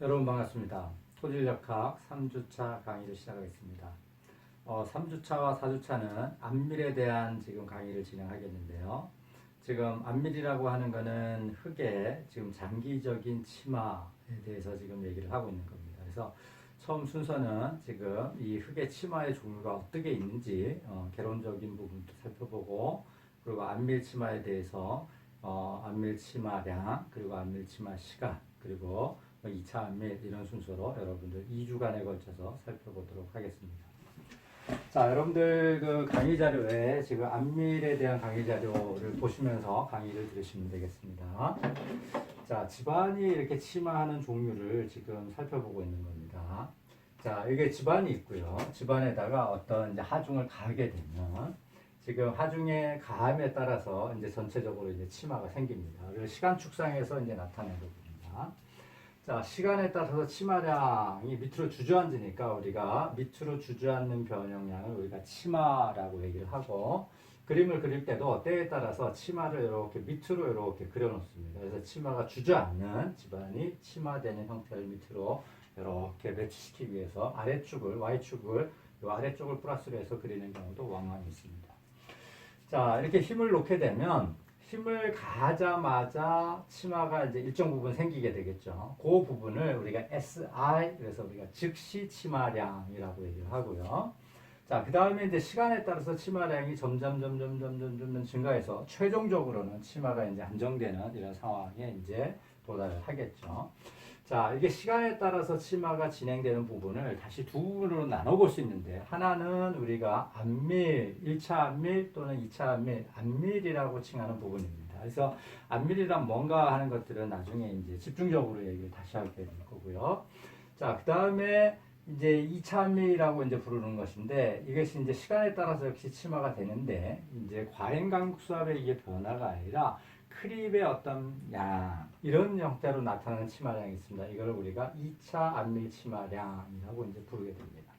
여러분 반갑습니다. 토질역학 3주차 강의를 시작하겠습니다. 3주차와 4주차는 안밀에 대한 지금 강의를 진행하겠는데요. 지금 안밀이라고 하는 거는 흙의 지금 장기적인 침하에 대해서 지금 얘기를 하고 있는 겁니다. 그래서 처음 순서는 지금 이 흙의 침하의 종류가 어떻게 있는지 개론적인 부분도 살펴보고, 그리고 안밀 침하에 대해서 안밀 침하량, 그리고 안밀 침하 시간, 그리고 2차 안밀, 이런 순서로 여러분들 2주간에 걸쳐서 살펴보도록 하겠습니다. 자, 여러분들 그 강의 자료에 지금 안밀에 대한 강의 자료를 보시면서 강의를 들으시면 되겠습니다. 자, 집안이 이렇게 침하하는 종류를 지금 살펴보고 있는 겁니다. 자, 이게 집안이 있고요. 집안에다가 어떤 이제 하중을 가하게 되면 지금 하중의 가함에 따라서 이제 전체적으로 이제 침하가 생깁니다. 그리고 시간 축상에서 이제 나타내는 겁니다. 자, 시간에 따라서 침하량이 밑으로 주저앉으니까 우리가 밑으로 주저앉는 변형량을 우리가 침하라고 얘기를 하고, 그림을 그릴 때도 때에 따라서 침하를 이렇게 밑으로 이렇게 그려 놓습니다. 그래서 침하가 주저앉는 집안이 침하되는 형태를 밑으로 이렇게 매치시키기 위해서 아래축을, Y축을, 이 아래쪽을 플러스로 해서 그리는 경우도 왕왕 있습니다. 자, 이렇게 힘을 놓게 되면 힘을 가하자마자 침하가 이제 일정 부분 생기게 되겠죠. 그 부분을 우리가 SI, 그래서 우리가 즉시 침하량이라고 얘기를 하고요. 자, 그 다음에 이제 시간에 따라서 침하량이 점점 증가해서 최종적으로는 침하가 이제 안정되는 이런 상황에 이제 도달을 하겠죠. 자, 이게 시간에 따라서 침하가 진행되는 부분을 다시 두 부분으로 나눠볼 수 있는데, 하나는 우리가 안밀, 1차 안밀 또는 2차 안밀, 안밀이라고 칭하는 부분입니다. 그래서 안밀이란 뭔가 하는 것들은 나중에 이제 집중적으로 얘기를 다시 하게 될 거고요. 자, 그 다음에 이제 2차 안밀이라고 이제 부르는 것인데, 이것이 이제 시간에 따라서 역시 침하가 되는데, 이제 과잉강수압의 이게 변화가 아니라 크립의 어떤 양, 이런 형태로 나타나는 침하량이 있습니다. 이걸 우리가 2차 안밀 침하량이라고 이제 부르게 됩니다.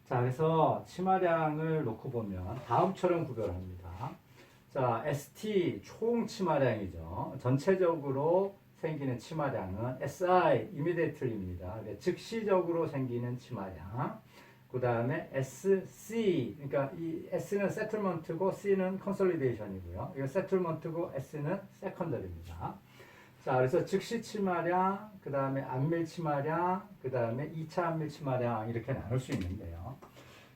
자, 그래서 침하량을 놓고 보면 다음처럼 구별합니다. 자, ST 총 침하량이죠. 전체적으로 생기는 침하량은 SI immediately입니다. 즉시적으로 생기는 침하량. 그 다음에 SC, 그러니까 이 S는 settlement고 C는 consolidation이고요. 이거 settlement고 S는 secondary입니다. 자, 그래서 즉시 침하량, 그 다음에 안밀 침하량, 그 다음에 2차 안밀 침하량, 이렇게 나눌 수 있는데요.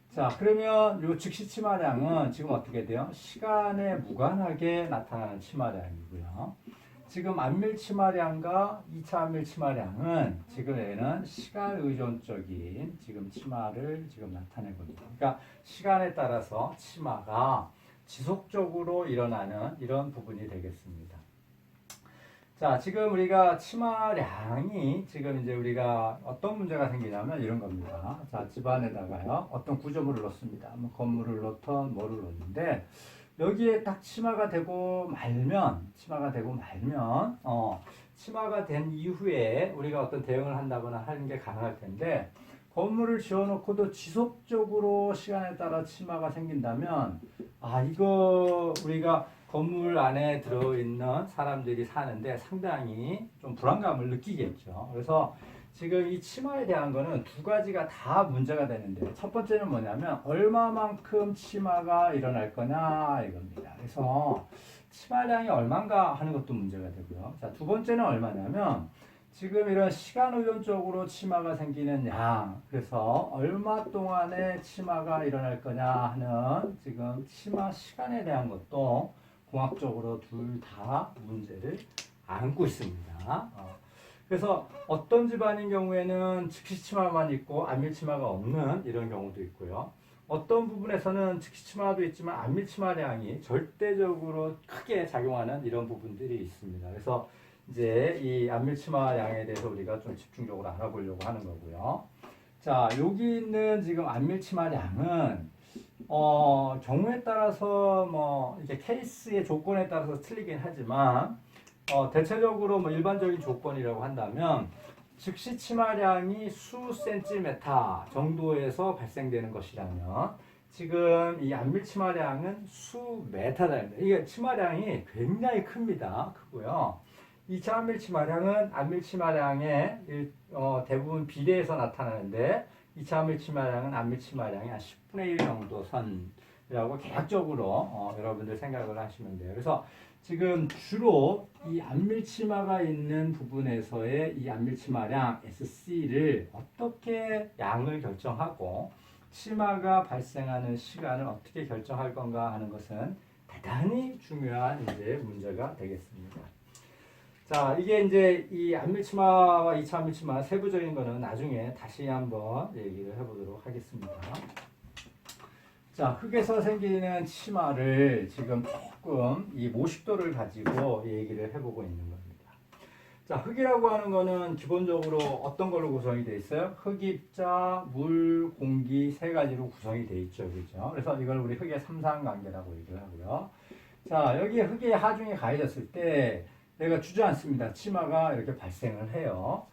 자, 그러면 이 즉시 침하량은 지금 어떻게 돼요? 시간에 무관하게 나타나는 침하량이고요. 지금 안밀 침하량과 2차 안밀 침하량은 지금 얘는 시간 의존적인 지금 침하를 지금 나타내거든요. 그러니까 시간에 따라서 침하가 지속적으로 일어나는 이런 부분이 되겠습니다. 자, 지금 우리가 침하량이 지금 이제 우리가 어떤 문제가 생기냐면 이런 겁니다. 자, 집안에다가요, 어떤 구조물을 넣습니다. 뭐 건물을 넣던 뭐를 넣는데, 여기에 딱 침하가 되고 말면, 침하가 된 이후에 우리가 어떤 대응을 한다거나 하는 게 가능할 텐데, 건물을 지어놓고도 지속적으로 시간에 따라 침하가 생긴다면, 이거 우리가 건물 안에 들어있는 사람들이 사는데 상당히 좀 불안감을 느끼겠죠. 그래서 지금 이 침하에 대한 거는 두 가지가 다 문제가 되는데, 첫 번째는 뭐냐면 얼마만큼 침하가 일어날 거냐 이겁니다. 그래서 침하량이 얼마인가 하는 것도 문제가 되고요. 자, 두 번째는 얼마냐면 지금 이런 시간 의존적으로 침하가 생기는 양, 그래서 얼마 동안에 침하가 일어날 거냐 하는 지금 침하 시간에 대한 것도 공학적으로 둘 다 문제를 안고 있습니다. 그래서 어떤 집안인 경우에는 즉시 침하만 있고 안밀 침하가 없는 이런 경우도 있고요. 어떤 부분에서는 즉시 침하도 있지만 안밀 침하량이 절대적으로 크게 작용하는 이런 부분들이 있습니다. 그래서 이제 이 안밀 침하량에 대해서 우리가 좀 집중적으로 알아보려고 하는 거고요. 자, 여기 있는 지금 안밀 침하량은 경우에 따라서 뭐 이게 케이스의 조건에 따라서 틀리긴 하지만 대체적으로 뭐 일반적인 조건이라고 한다면 즉시 침하량이 수 센티메타 정도에서 발생되는 것이라면, 지금 이 안밀 침하량은 수 메타다입니다. 이게 침하량이 굉장히 크고요. 2차 암밀치마량은 암밀치마량의 대부분 비례해서 나타나는데 2차 암밀치마량은 암밀치마량의 한 10분의 1 정도 선이라고 개략적으로 여러분들 생각을 하시면 돼요. 그래서 지금 주로 이 암밀치마가 있는 부분에서의 이 암밀치마량 SC를 어떻게 양을 결정하고 치마가 발생하는 시간을 어떻게 결정할 건가 하는 것은 대단히 중요한 이제 문제가 되겠습니다. 자, 이게 이제 이 암밀치마와 2차 암밀치마 세부적인 거는 나중에 다시 한번 얘기를 해보도록 하겠습니다. 자, 흙에서 생기는 치마를 지금 조금 이 모식도를 가지고 얘기를 해보고 있는 겁니다. 자, 흙이라고 하는 거는 기본적으로 어떤 걸로 구성이 되어 있어요? 흙입자, 물, 공기 세 가지로 구성이 되어 있죠. 그죠? 그래서 이걸 우리 흙의 삼상관계라고 얘기를 하고요. 자, 여기에 흙의 하중이 가해졌을 때 내가 주저앉습니다. 치마가 이렇게 발생을 해요.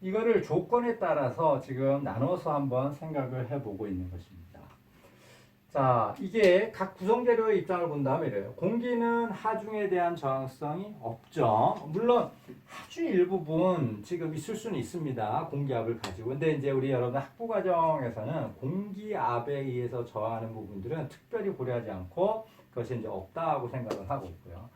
이거를 조건에 따라서 지금 나눠서 한번 생각을 해보고 있는 것입니다. 자, 이게 각 구성재료의 입장을 본다면 이래요. 공기는 하중에 대한 저항성이 없죠. 물론 아주 일부분 지금 있을 수는 있습니다. 공기압을 가지고. 근데 이제 우리 여러분 학부 과정에서는 공기압에 의해서 저항하는 부분들은 특별히 고려하지 않고 그것이 이제 없다고 생각을 하고 있고요.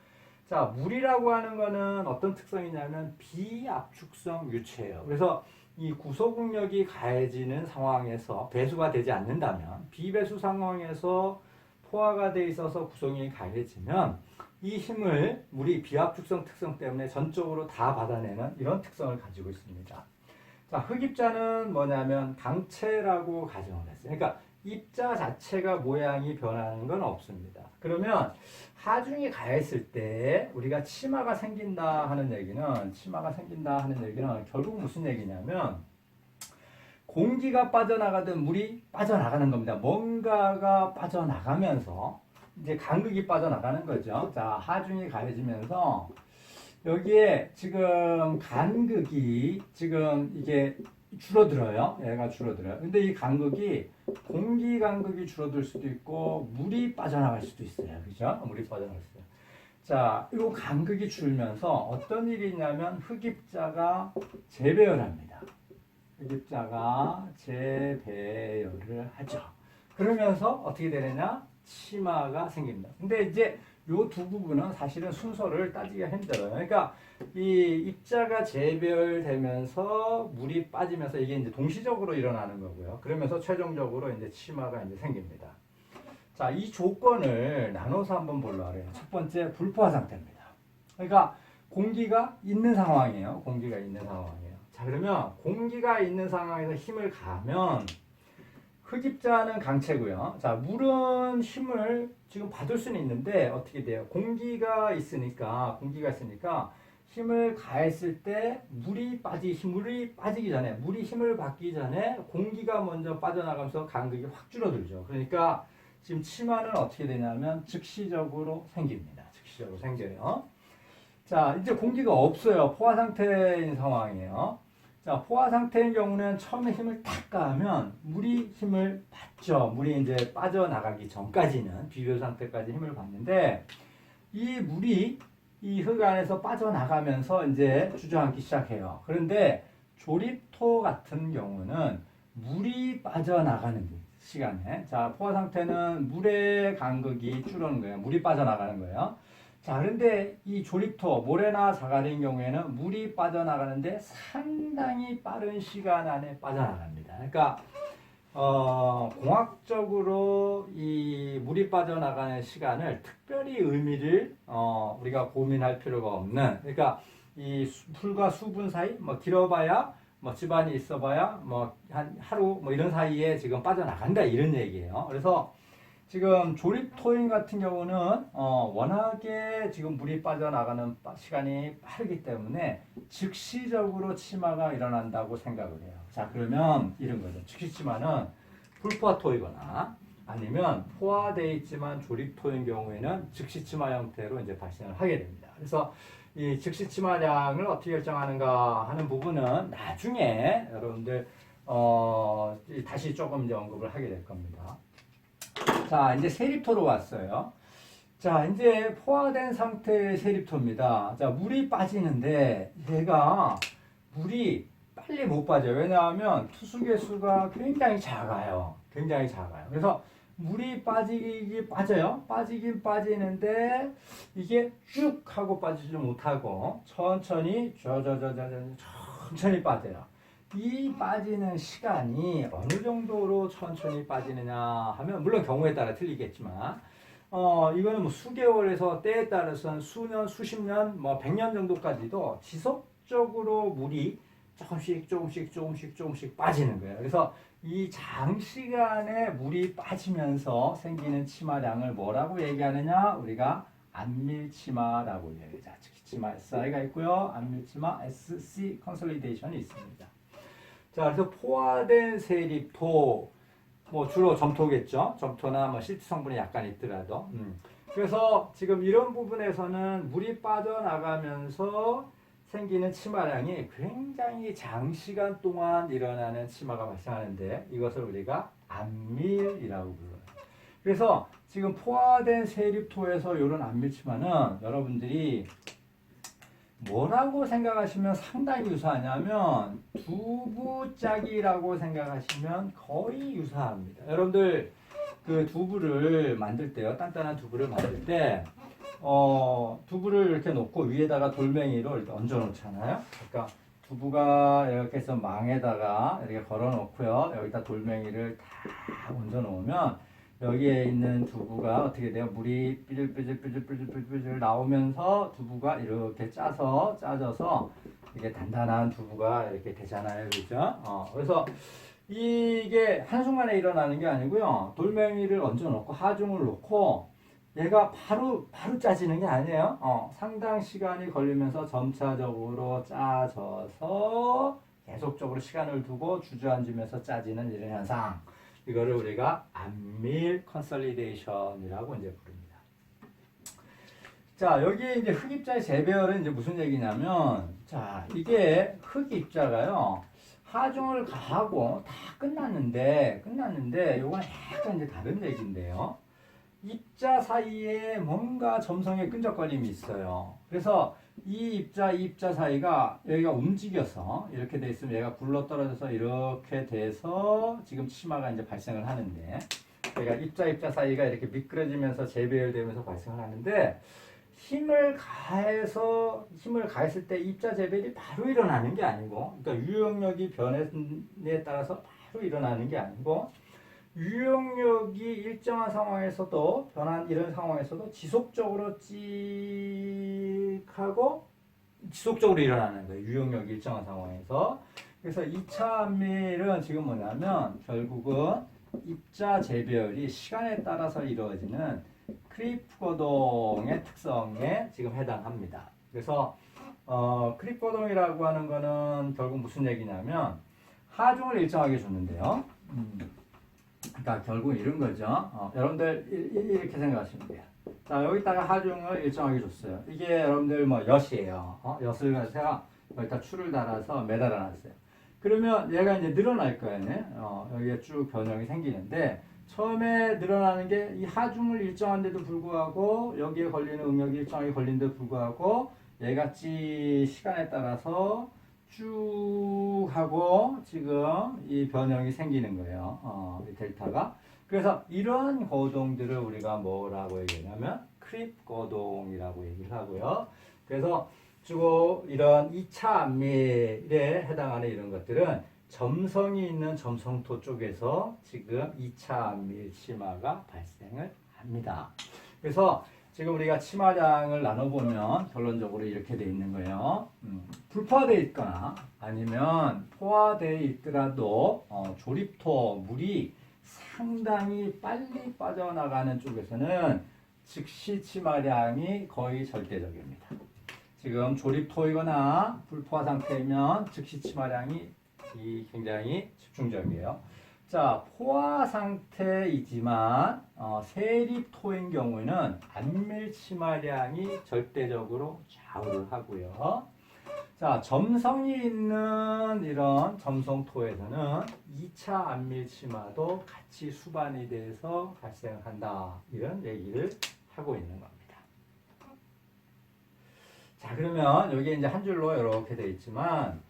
자, 물이라고 하는 거는 어떤 특성이냐면 비압축성 유체예요. 그래서 이 구소국력이 가해지는 상황에서 배수가 되지 않는다면 비배수 상황에서 포화가 돼 있어서 구성이 가해지면 이 힘을 물이 비압축성 특성 때문에 전적으로 다 받아내는 이런 특성을 가지고 있습니다. 자, 흙입자는 뭐냐면 강체라고 가정을 했어요. 그러니까 입자 자체가 모양이 변하는 건 없습니다. 그러면 하중이 가했을 때 우리가 치마가 생긴다 하는 얘기는 결국 무슨 얘기냐면 공기가 빠져나가든 물이 빠져나가는 겁니다. 뭔가가 빠져나가면서 이제 간극이 빠져나가는 거죠. 자, 하중이 가해지면서 여기에 지금 간극이 지금 이게 줄어들어요. 얘가 줄어들어요. 근데 이 간극이 공기 간극이 줄어들 수도 있고 물이 빠져나갈 수도 있어요. 그죠? 물이 빠져나갈 수도 있어요. 자, 이 간극이 줄면서 어떤 일이 있냐면 흙입자가 재배열합니다. 흙입자가 재배열을 하죠. 그러면서 어떻게 되느냐? 치마가 생깁니다. 근데 이제 요 두 부분은 사실은 순서를 따지기가 힘들어요. 그러니까 이 입자가 재배열되면서 물이 빠지면서 이게 이제 동시적으로 일어나는 거고요. 그러면서 최종적으로 이제 치마가 이제 생깁니다. 자, 이 조건을 나눠서 한번 보려고 해요. 첫 번째 불포화 상태입니다. 그러니까 공기가 있는 상황이에요. 공기가 있는 상황이에요. 자, 그러면 공기가 있는 상황에서 힘을 가하면 흙입자는 강체고요. 자, 물은 힘을 지금 받을 수는 있는데 어떻게 돼요? 공기가 있으니까 힘을 가했을 때 물이 빠지기 전에 물이 힘을 받기 전에 공기가 먼저 빠져나가면서 간극이 확 줄어들죠. 그러니까 지금 치마는 어떻게 되냐면 즉시적으로 생깁니다. 즉시적으로 생겨요. 자, 이제 공기가 없어요. 포화 상태인 상황이에요. 자, 포화 상태인 경우는 처음에 힘을 탁 가하면 물이 힘을 받죠. 물이 이제 빠져나가기 전까지는 비교 상태까지 힘을 받는데 이 물이 이 흙 안에서 빠져나가면서 이제 주저앉기 시작해요. 그런데 조립토 같은 경우는 물이 빠져나가는 시간에 자, 포화 상태는 물의 간극이 줄어드는 거예요. 물이 빠져나가는 거예요. 자, 그런데 이 조립토, 모래나 자갈인 경우에는 물이 빠져나가는데 상당히 빠른 시간 안에 빠져나갑니다. 그러니까 공학적으로 이 물이 빠져나가는 시간을 특별히 의미를 우리가 고민할 필요가 없는, 그러니까 이 풀과 수분 사이 뭐 길어봐야 뭐 집안이 있어봐야 뭐 한 하루 뭐 이런 사이에 지금 빠져나간다 이런 얘기예요. 그래서 지금 조립토인 같은 경우는 워낙에 지금 물이 빠져나가는 시간이 빠르기 때문에 즉시적으로 치마가 일어난다고 생각을 해요. 자, 그러면 이런 거죠. 즉시 치마는 불포화토이거나 아니면 포화되어 있지만 조립토인 경우에는 즉시 치마 형태로 이제 발생을 하게 됩니다. 그래서 이 즉시 치마량을 어떻게 결정하는가 하는 부분은 나중에 여러분들 다시 조금 이제 언급을 하게 될 겁니다. 자, 이제 세립토로 왔어요. 자, 이제 포화된 상태의 세립토입니다. 자, 물이 빠지는데 얘가 물이 빨리 못 빠져요. 왜냐하면 투수의 수가 굉장히 작아요. 굉장히 작아요. 그래서 물이 빠져요. 빠지긴 빠지는데 이게 쭉 하고 빠지지 못하고 천천히 천천히 빠져요. 이 빠지는 시간이 어느 정도로 천천히 빠지느냐 하면 물론 경우에 따라 틀리겠지만 이거는 뭐 수개월에서 때에 따라서는 수년, 수십 년, 뭐 100년 정도까지도 지속적으로 물이 조금씩 빠지는 거예요. 그래서 이 장시간에 물이 빠지면서 생기는 치마량을 뭐라고 얘기하느냐? 우리가 안밀치마라고 얘기하죠. 즉 치마 SI가 있고요. 안밀치마 SC 컨솔리데이션이 있습니다. 자, 그래서 포화된 세립토 뭐 주로 점토겠죠. 점토나 뭐 실트 성분이 약간 있더라도. 그래서 지금 이런 부분에서는 물이 빠져나가면서 생기는 치마량이 굉장히 장시간 동안 일어나는 치마가 발생하는데 이것을 우리가 안밀이라고 불러요. 그래서 지금 포화된 세립토에서 이런 안밀치마는 여러분들이 뭐라고 생각하시면 상당히 유사하냐면 두부짜기라고 생각하시면 거의 유사합니다. 여러분들 그 두부를 만들 때요, 단단한 두부를 만들 때 두부를 이렇게 놓고 위에다가 돌멩이를 이렇게 얹어 놓잖아요. 그러니까 두부가 이렇게 해서 망에다가 이렇게 걸어 놓고요, 여기다 돌멩이를 다 얹어 놓으면 여기에 있는 두부가 어떻게 돼요? 물이 삐질삐질 나오면서 두부가 이렇게 짜져서 이게 단단한 두부가 이렇게 되잖아요. 그죠? 그래서 이게 한순간에 일어나는 게 아니고요. 돌멩이를 얹어 놓고 하중을 놓고 얘가 바로 짜지는 게 아니에요. 상당 시간이 걸리면서 점차적으로 짜져서 계속적으로 시간을 두고 주저앉으면서 짜지는 이런 현상. 이거를 우리가 안밀 컨솔리데이션이라고 이제 부릅니다. 자, 여기에 이제 흑입자의 재배열은 이제 무슨 얘기냐면, 자, 이게 흑입자가요, 하중을 가하고 다 끝났는데, 요건 약간 이제 다른 얘기인데요. 입자 사이에 뭔가 점성의 끈적거림이 있어요. 그래서 이 입자 사이가 여기가 움직여서 이렇게 돼 있으면 얘가 굴러 떨어져서 이렇게 돼서 지금 치마가 이제 발생을 하는데, 그러니까 입자 사이가 이렇게 미끄러지면서 재배열되면서 발생을 하는데, 힘을 가했을 때 입자 재배열이 바로 일어나는 게 아니고, 그러니까 유용력이 변화에 따라서 바로 일어나는 게 아니고, 유용력이 일정한 상황에서도 변한 이런 상황에서도 지속적으로 일어나는 거예요. 유용력이 일정한 상황에서. 그래서 2차 안밀은 지금 뭐냐면 결국은 입자 재배열이 시간에 따라서 이루어지는 크리프 거동의 특성에 지금 해당합니다. 그래서 크리프 거동이라고 하는 거는 결국 무슨 얘기냐면 하중을 일정하게 줬는데요. 그러니까 결국 이런 거죠. 여러분들 이렇게 생각하시면 돼요. 자, 여기다가 하중을 일정하게 줬어요. 이게 여러분들 뭐 엿이에요. 엿을 가지고 제가 여기다 추를 달아서 매달아 놨어요. 그러면 얘가 이제 늘어날 거예요. 여기에 쭉 변형이 생기는데 처음에 늘어나는 게 이 하중을 일정한데도 불구하고 여기에 걸리는 응력이 일정하게 걸린데도 불구하고 얘같이 시간에 따라서 쭉 하고 지금 이 변형이 생기는 거예요. 이 델타가. 그래서 이런 거동들을 우리가 뭐라고 얘기하냐면 크립 거동이라고 얘기를 하고요. 그래서 주로 이런 2차 안밀에 해당하는 이런 것들은 점성이 있는 점성토 쪽에서 지금 2차 안밀 치마가 발생을 합니다. 그래서 지금 우리가 치마량을 나눠보면 결론적으로 이렇게 돼 있는 거예요. 불포화되어 있거나 아니면 포화되어 있더라도 조립토 물이 상당히 빨리 빠져나가는 쪽에서는 즉시 치마량이 거의 절대적입니다. 지금 조립토이거나 불포화 상태이면 즉시 치마량이 굉장히 집중적이에요. 자, 포화 상태이지만 세립토인 경우에는 안밀 치마량이 절대적으로 좌우를 하고요. 자, 점성이 있는 이런 점성토에서는 2차 안밀 치마도 같이 수반이 돼서 발생한다. 이런 얘기를 하고 있는 겁니다. 자, 그러면 여기 이제 한 줄로 이렇게 되어 있지만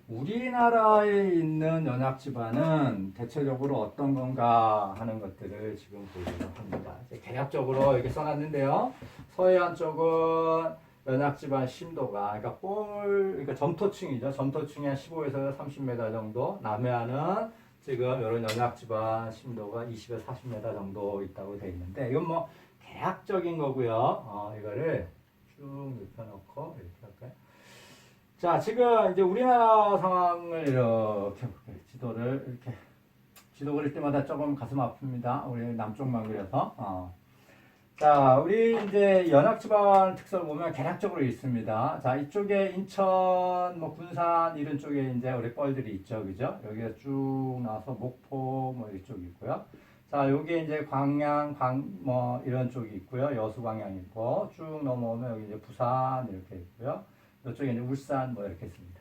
우리나라에 있는 연합지반은 대체적으로 어떤 건가 하는 것들을 지금 보려고 합니다. 개략적으로 이렇게 써놨는데요. 서해안 쪽은 연합지반 심도가, 그러니까 점토층이죠. 점토층이 한 15에서 30m 정도. 남해안은 지금 이런 연합지반 심도가 20에서 40m 정도 있다고 되어 있는데, 이건 뭐 대략적인 거고요. 이거를 쭉 눕혀놓고 이렇게 할까요? 자, 지금 이제 우리나라 상황을 이렇게 지도 그릴 때마다 조금 가슴 아픕니다. 우리 남쪽만 그려서. 자, 우리 이제 연합지방 특성을 보면 개략적으로 있습니다. 자, 이쪽에 인천, 뭐 군산 이런 쪽에 이제 우리 뻘들이 있죠, 그죠? 여기가 쭉 나와서 목포 뭐 이쪽 있고요. 자, 여기에 이제 광양, 뭐 이런 쪽이 있고요. 여수 광양 있고 쭉 넘어오면 여기 이제 부산 이렇게 있고요. 이쪽에 이제 울산 뭐 이렇게 있습니다.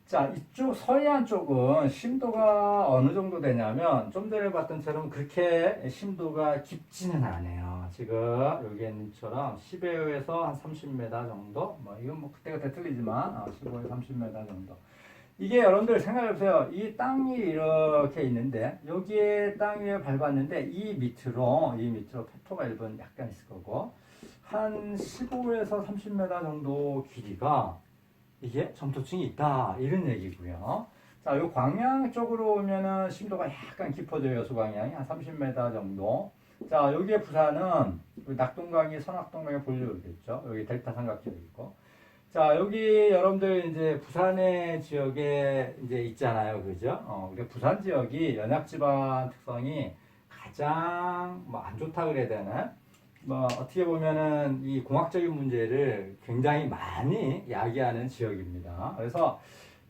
자, 이쪽 서해안 쪽은 심도가 어느 정도 되냐면 좀 전에 봤던 처럼 그렇게 심도가 깊지는 않아요. 지금 여기 있는처럼 10에어에서 한 30m 정도. 뭐 이건 뭐 그때그때 틀리지만 15에서 30m 정도. 이게 여러분들 생각해보세요. 이 땅이 이렇게 있는데 여기에 땅 위에 밟았는데 이 밑으로 페토가 1번 약간 있을 거고 한 15에서 30m 정도 길이가 이게 점토층이 있다 이런 얘기고요. 자, 요 광양 쪽으로 오면은 심도가 약간 깊어져요. 여수광양이 한 30m 정도. 자, 여기에 부산은 낙동강이 선악동강에 볼려오겠죠. 여기 델타 삼각형이고. 자, 여기 여러분들 이제 부산의 지역에 이제 있잖아요. 그죠? 우리 부산 지역이 연약지방 특성이 가장 뭐 안 좋다 그래야 되나? 뭐 어떻게 보면은 이 공학적인 문제를 굉장히 많이 야기하는 지역입니다. 그래서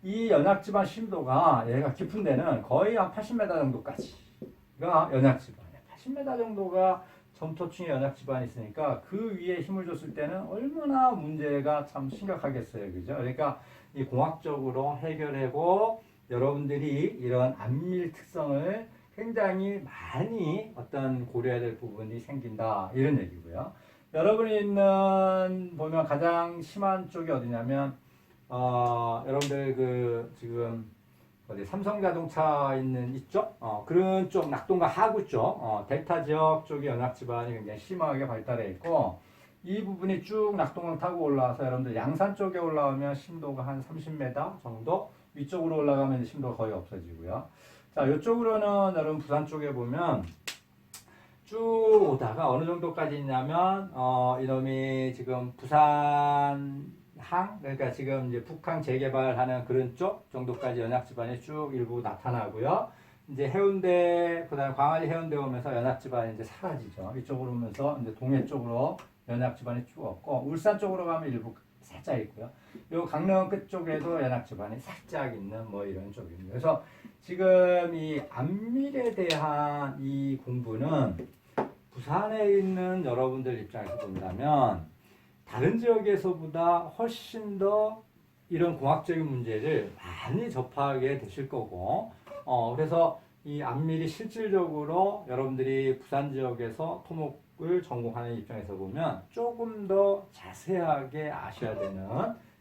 이 연약지방 심도가 얘가 깊은 데는 거의 한 80m 정도까지가 연약지방이에요. 80m 정도가 점토층의 연약지방이 있으니까 그 위에 힘을 줬을 때는 얼마나 문제가 참 심각하겠어요. 그죠? 그러니까 이 공학적으로 해결하고 여러분들이 이런 안밀 특성을 굉장히 많이 어떤 고려해야 될 부분이 생긴다 이런 얘기고요. 여러분이 있는 보면 가장 심한 쪽이 어디냐면 여러분들 그 지금 어디 삼성자동차 있는 이쪽 그런 쪽 낙동강 하구 쪽 델타 지역 쪽이 연합지반이 굉장히 심하게 발달해 있고 이 부분이 쭉 낙동강 타고 올라와서 여러분들 양산 쪽에 올라오면 심도가 한 30m 정도 위쪽으로 올라가면 심도가 거의 없어지고요. 자, 이쪽으로는 여러분 부산 쪽에 보면 쭉 오다가 어느 정도까지 있냐면 이놈이 지금 부산 그러니까 지금 이제 북항 재개발하는 그런 쪽 정도까지 연합지반이 쭉 일부 나타나고요. 이제 해운대, 그다음에 광안리 해운대 오면서 연합지반이 이제 사라지죠. 이쪽으로 오면서 이제 동해 쪽으로 연합지반이 쭉 없고 울산 쪽으로 가면 일부 살짝 있고요. 요 강릉 끝쪽에도 연합지반이 살짝 있는 뭐 이런 쪽입니다. 그래서 지금 이 안밀에 대한 이 공부는 부산에 있는 여러분들 입장에서 본다면 다른 지역에서보다 훨씬 더 이런 공학적인 문제를 많이 접하게 되실 거고, 그래서 이 안밀이 실질적으로 여러분들이 부산 지역에서 토목을 전공하는 입장에서 보면 조금 더 자세하게 아셔야 되는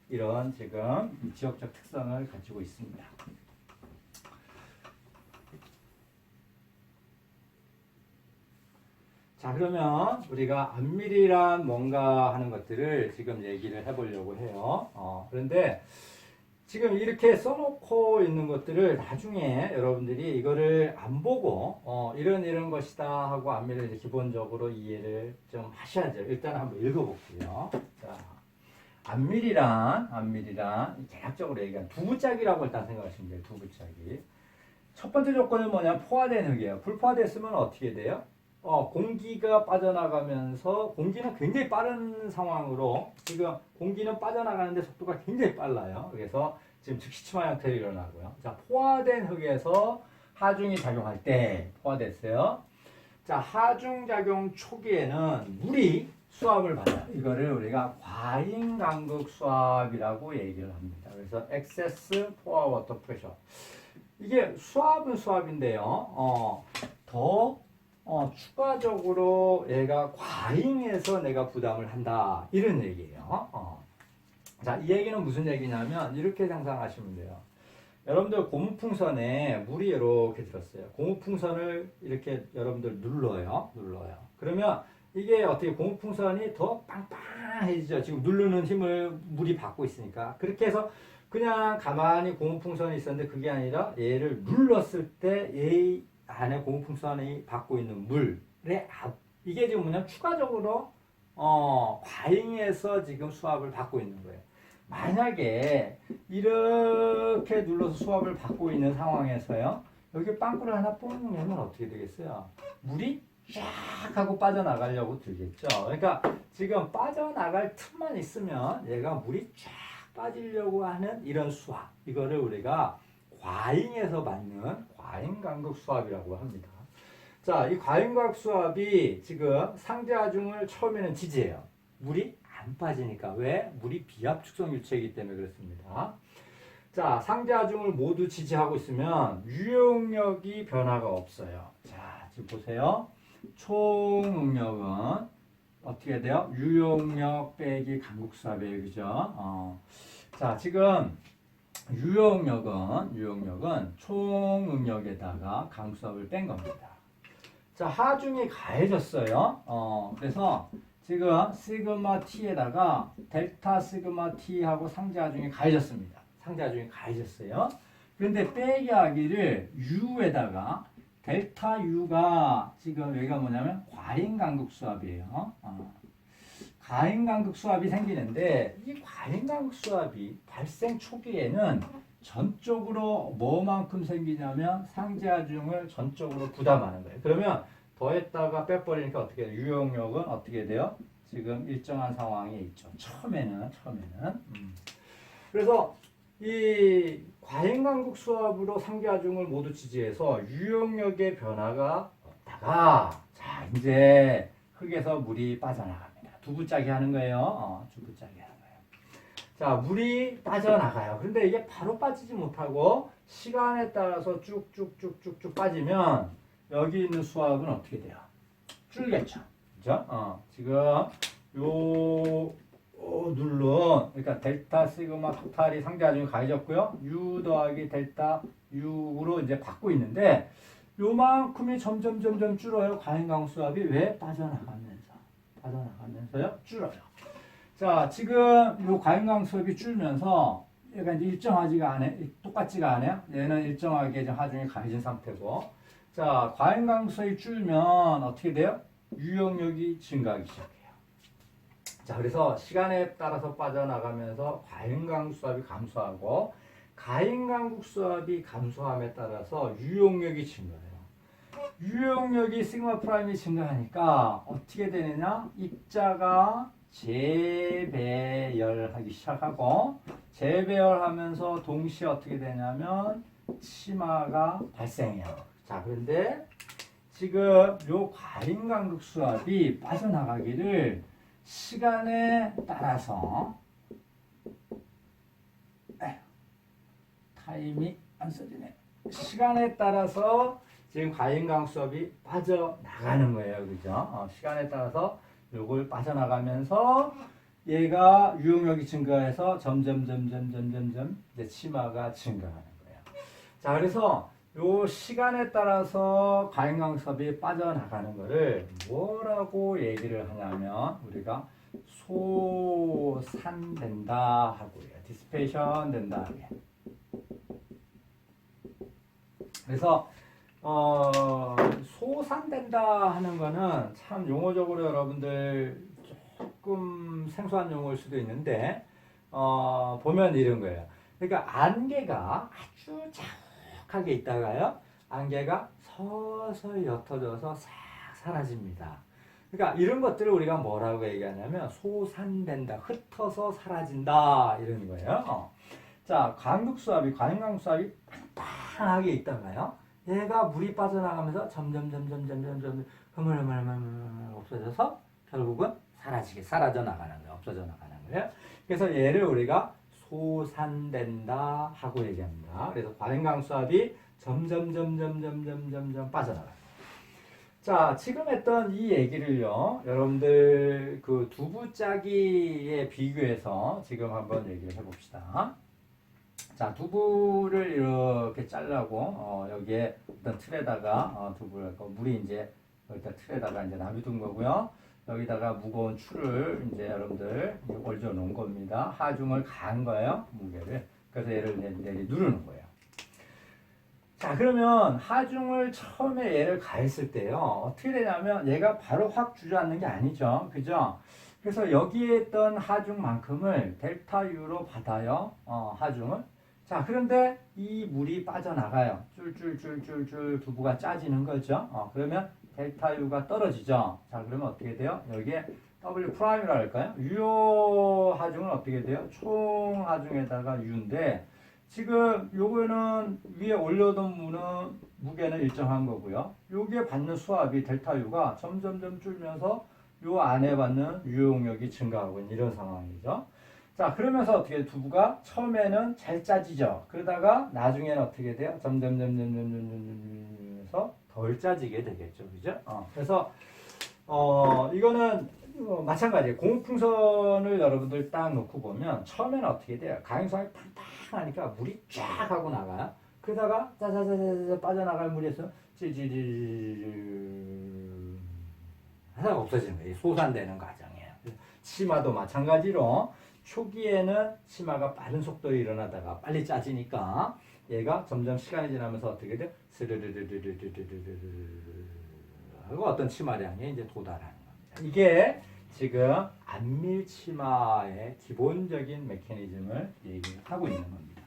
이런 지금 지역적 특성을 가지고 있습니다. 자, 그러면 우리가 안밀이란 뭔가 하는 것들을 지금 얘기를 해보려고 해요. 그런데 지금 이렇게 써놓고 있는 것들을 나중에 여러분들이 이거를 안 보고 이런 것이다 하고 안밀을 이제 기본적으로 이해를 좀 하셔야죠. 일단 한번 읽어볼게요. 자, 안밀이란 대략적으로 얘기하는 두부짜기라고 일단 생각하시면 돼요. 두부짜기. 첫 번째 조건은 뭐냐면 포화된 흙이에요. 불포화됐으면 어떻게 돼요? 공기가 빠져나가면서 공기는 굉장히 빠른 상황으로 지금 공기는 빠져나가는데 속도가 굉장히 빨라요. 그래서 지금 즉시치마 형태로 일어나고요. 자, 포화된 흙에서 하중이 작용할 때 포화됐어요. 자, 하중작용 초기에는 물이 수압을 받아요. 이거를 우리가 과잉강극 수압이라고 얘기를 합니다. 그래서 excess pour water pressure. 이게 수압은 수압인데요. 더 추가적으로 얘가 과잉해서 내가 부담을 한다. 이런 얘기예요. 자, 이 얘기는 무슨 얘기냐면 이렇게 상상하시면 돼요. 여러분들 고무풍선에 물이 이렇게 들었어요. 고무풍선을 이렇게 여러분들 눌러요. 그러면 이게 어떻게 고무풍선이 더 빵빵해지죠. 지금 누르는 힘을 물이 받고 있으니까. 그렇게 해서 그냥 가만히 고무풍선이 있었는데 그게 아니라 얘를 눌렀을 때 얘 안에 고무풍선이 받고 있는 물의 이게 지금 뭐냐면 추가적으로 과잉해서 지금 수압을 받고 있는 거예요. 만약에 이렇게 눌러서 수압을 받고 있는 상황에서요. 여기 빵꾸를 하나 뽕 내면 어떻게 되겠어요? 물이 쫙 하고 빠져나가려고 들겠죠. 그러니까 지금 빠져나갈 틈만 있으면 얘가 물이 쫙 빠지려고 하는 이런 수압. 이거를 우리가 과잉해서 받는 과잉간극 수압이라고 합니다. 자, 이 과잉간극 수압이 지금 상대하중을 처음에는 지지해요. 물이 안 빠지니까. 왜? 물이 비압 축성 유체이기 때문에 그렇습니다. 자, 상대하중을 모두 지지하고 있으면 유용력이 변화가 없어요. 자, 지금 보세요. 총 응력은 어떻게 돼요? 유용력 빼기 간극수압이에요. 그죠? 자, 지금 유용력은 총 응력에다가 강수압을 뺀 겁니다. 자, 하중이 가해졌어요. 그래서 지금 시그마 t에다가 델타 시그마 t하고 상대하중이 가해졌습니다. 상대하중이 가해졌어요. 그런데 빼기 하기를 u에다가 델타 u가 지금 여기가 뭐냐면 과잉간극 수압이에요. 과잉간극 수압이 생기는데 이 과잉간극 수압이 발생 초기에는 전적으로 뭐만큼 생기냐면 상대하중을 전적으로 부담하는 거예요. 그러면 더했다가 빼버리니까 어떻게 돼요? 유용력은 어떻게 돼요? 지금 일정한 상황에 있죠. 처음에는. 그래서 이 과잉간극 수압으로 상대하중을 모두 지지해서 유용력의 변화가 없다가 자, 이제 흙에서 물이 빠져나갑니다. 두부짜기 하는 거예요. 두부짜기 하는 거예요. 자, 물이 빠져나가요. 그런데 이게 바로 빠지지 못하고 시간에 따라서 쭉쭉쭉쭉쭉 빠지면 여기 있는 수압은 어떻게 돼요? 줄겠죠. 그죠? 지금 요 눌러 그러니까 델타 시그마 토탈이 상대하중이 가해졌고요. U 더하기 델타 U로 이제 받고 있는데 요만큼이 점점 줄어요. 과잉강수 수압이 왜? 빠져나가면서요 줄어요. 자, 지금 요 과잉강수 수압이 줄면서 얘가 이제 일정하지가 않아요. 똑같지가 않아요. 얘는 일정하게 이제 하중이 가해진 상태고. 자, 과잉강수 수압이 줄면 어떻게 돼요? 유용력이 증가하기 시작해요. 자, 그래서 시간에 따라서 빠져나가면서 과잉강국 수압이 감소하고 가잉강국 수압이 감소함에 따라서 유용력이 증가해요. 유용력이 시그마 프라임이 증가하니까 어떻게 되느냐? 입자가 재배열하기 시작하고 재배열하면서 동시에 어떻게 되냐면 치마가 발생해요. 자, 그런데 지금 요 과잉간극 수압이 빠져나가기를 시간에 따라서 타임이 안 써지네. 시간에 따라서 지금 과잉간극 수압이 빠져나가는 거예요. 그죠? 시간에 따라서 요걸 빠져나가면서 얘가 유용력이 증가해서 점점 이제 치마가 증가하는 거예요. 자, 그래서 요 시간에 따라서 과잉강극 수압이 빠져나가는 거를 뭐라고 얘기를 하냐면 우리가 소산된다 하고요. 디스페이션 된다 하게. 그래서 소산된다 하는 거는 참 용어적으로 여러분들 조금 생소한 용어일 수도 있는데 보면 이런 거예요. 그러니까 안개가 아주 하게 있다가요, 안개가 서서히 옅어져서 싹 사라집니다. 그러니까 이런 것들을 우리가 뭐라고 얘기하냐면 소산된다, 흩어서 사라진다 이런 거예요. 자, 과잉강수압이 빵빵하게 있다가요, 얘가 물이 빠져나가면서 점점 흐물흐물 없어져서 결국은 사라져 나가는 거예요. 없어져 나가는 거예요. 그래서 얘를 우리가 소산된다 하고 얘기합니다. 그래서 과잉강수압이 점점 빠져나가요. 자, 지금 했던 이 얘기를요, 여러분들 그 두부 짜기에 비교해서 지금 한번 얘기를 해봅시다. 자, 두부를 이렇게 잘라고, 여기에 어떤 틀에다가, 두부를, 물이 이제, 여기다 틀에다가 이제 놔둔 거고요. 여기다가 무거운 추를 이제 여러분들 올려 놓은 겁니다. 하중을 가한 거예요, 무게를. 그래서 얘를 누르는 거예요. 자, 그러면 하중을 처음에 얘를 가했을 때요, 어떻게 되냐면 얘가 바로 확 주저앉는 게 아니죠. 그죠? 그래서 여기에 있던 하중만큼을 델타 U로 받아요. 하중을. 자, 그런데 이 물이 빠져나가요. 쫄쫄쫄쫄쫄 두부가 짜지는 거죠. 그러면 델타 U가 떨어지죠. 자, 그러면 어떻게 돼요? 여기에 W 프라임이라 할까요? 유효 하중은 어떻게 돼요? 총 하중에다가 U인데, 지금 요거는 위에 올려둔 무게는 일정한 거고요. 요게 받는 수압이 델타 U가 점점점 줄면서 요 안에 받는 유용력이 증가하고 있는 이런 상황이죠. 자, 그러면서 어떻게 두부가 처음에는 잘 짜지죠. 그러다가 나중에는 어떻게 돼요? 점점점점점점점점점서 덜 짜지게 되겠죠. 그죠? 그래서 이거는 마찬가지예요. 고무풍선을 여러분들 딱 놓고 보면 처음에는 어떻게 돼요? 강수압이 팡팡하니까 물이 쫙 하고 나가요. 그러다가 짜자자자자 빠져나갈 물에서 찌질질 하다가 없어지는 거예요. 소산되는 과정이에요. 치마도 마찬가지로 초기에는 치마가 빠른 속도로 일어나다가 빨리 짜지니까 얘가 점점 시간이 지나면서 어떻게 돼요? 스르르르르르르르르 하고 어떤 치마량에 이제 도달하는 겁니다. 이게 지금 안밀 치마의 기본적인 메커니즘을 얘기하고 있는 겁니다.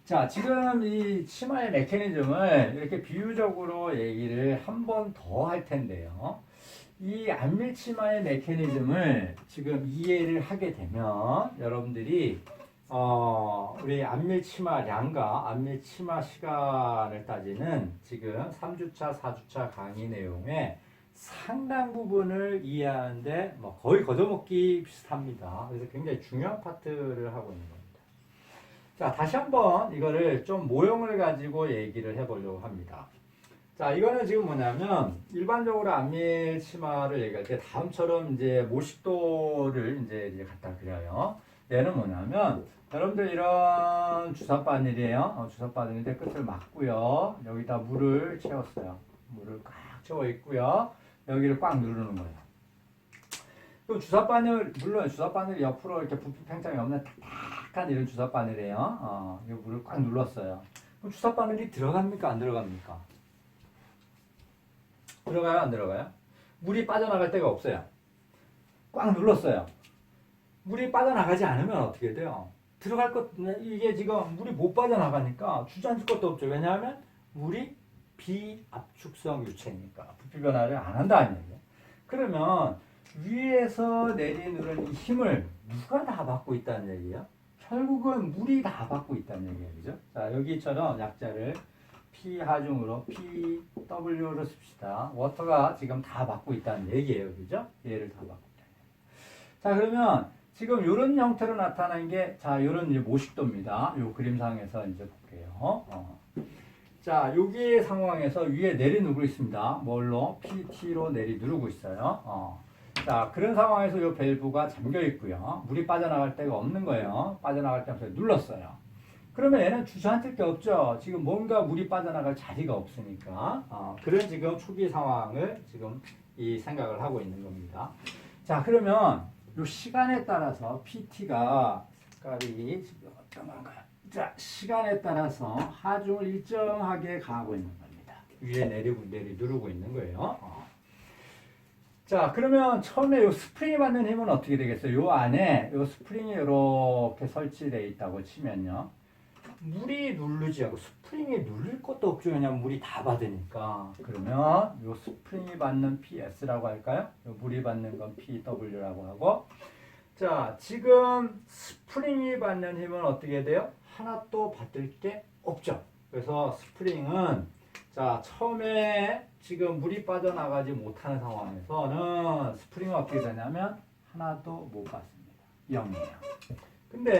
자, 지금 이 치마의 메커니즘을 이렇게 비유적으로 얘기를 한 번 더 할 텐데요. 이 안밀 치마의 메커니즘을 지금 이해를 하게 되면 여러분들이 우리 안밀 치마량과 안밀 치마 시간을 따지는 지금 3주차, 4주차 강의 내용의 상당 부분을 이해하는데 뭐 거의 거저먹기 비슷합니다. 그래서 굉장히 중요한 파트를 하고 있는 겁니다. 자, 다시 한번 이거를 좀 모형을 가지고 얘기를 해보려고 합니다. 자, 이거는 지금 뭐냐면 일반적으로 안밀 치마를 얘기할 때 다음처럼 이제 모식도를 이제 갖다 그려요. 얘는 뭐냐면 여러분들 이런 주사 바늘이에요. 주사 바늘인데 끝을 막고요. 여기다 물을 채웠어요. 물을 꽉 채워 있고요. 여기를 꽉 누르는 거예요. 그럼 주사 바늘, 물론 주사 바늘이 옆으로 이렇게 부피 팽창이 없는 탁탁한 이런 주사 바늘이에요. 이 물을 꽉 눌렀어요. 그럼 주사 바늘이 들어갑니까? 안 들어갑니까? 들어가요? 안 들어가요? 물이 빠져나갈 데가 없어요. 꽉 눌렀어요. 물이 빠져나가지 않으면 어떻게 돼요? 들어갈 것, 이게 지금 물이 못 빠져나가니까 주저앉을 것도 없죠. 왜냐하면 물이 비압축성 유체니까 부피 변화를 안 한다는 얘기예요. 그러면 위에서 내리누른 이 힘을 누가 다 받고 있다는 얘기예요? 결국은 물이 다 받고 있다는 얘기예요. 그죠? 자, 여기처럼 약자를 P 하중으로 PW로 씁시다. 워터가 지금 다 받고 있다는 얘기예요. 그죠? 얘를 다 받고 있다는 얘기예요. 자, 그러면 지금 이런 형태로 나타난 게, 자, 이런 이제 모식도입니다. 요 그림상에서 이제 볼게요. 자, 여기 상황에서 위에 내리누르고 있습니다. 뭘로? PT로 내리누르고 있어요. 자, 그런 상황에서 이 밸브가 잠겨 있고요. 물이 빠져나갈 데가 없는 거예요. 빠져나갈 때 눌렀어요. 그러면 얘는 주저앉을 게 없죠. 지금 뭔가 물이 빠져나갈 자리가 없으니까. 그런 지금 초기 상황을 지금 이 생각을 하고 있는 겁니다. 자, 그러면 이 시간에 따라서 PT가 색깔이 지금 어떤 건가요? 자, 시간에 따라서 하중을 일정하게 가하고 있는 겁니다. 위에 누르고 있는 거예요. 자, 그러면 처음에 이 스프링이 받는 힘은 어떻게 되겠어요? 이 안에 이 스프링이 이렇게 설치되어 있다고 치면요. 물이 누르지 않고 스프링이 누를 것도 없죠. 왜냐면 물이 다 받으니까. 그러면 이 스프링이 받는 PS라고 할까요? 요 물이 받는 건 PW라고 하고. 자, 지금 스프링이 받는 힘은 어떻게 돼요? 하나도 받을 게 없죠. 그래서 스프링은 자, 처음에 지금 물이 빠져나가지 못하는 상황에서는 스프링은 어떻게 되냐면 하나도 못 받습니다. 0이에요. 근데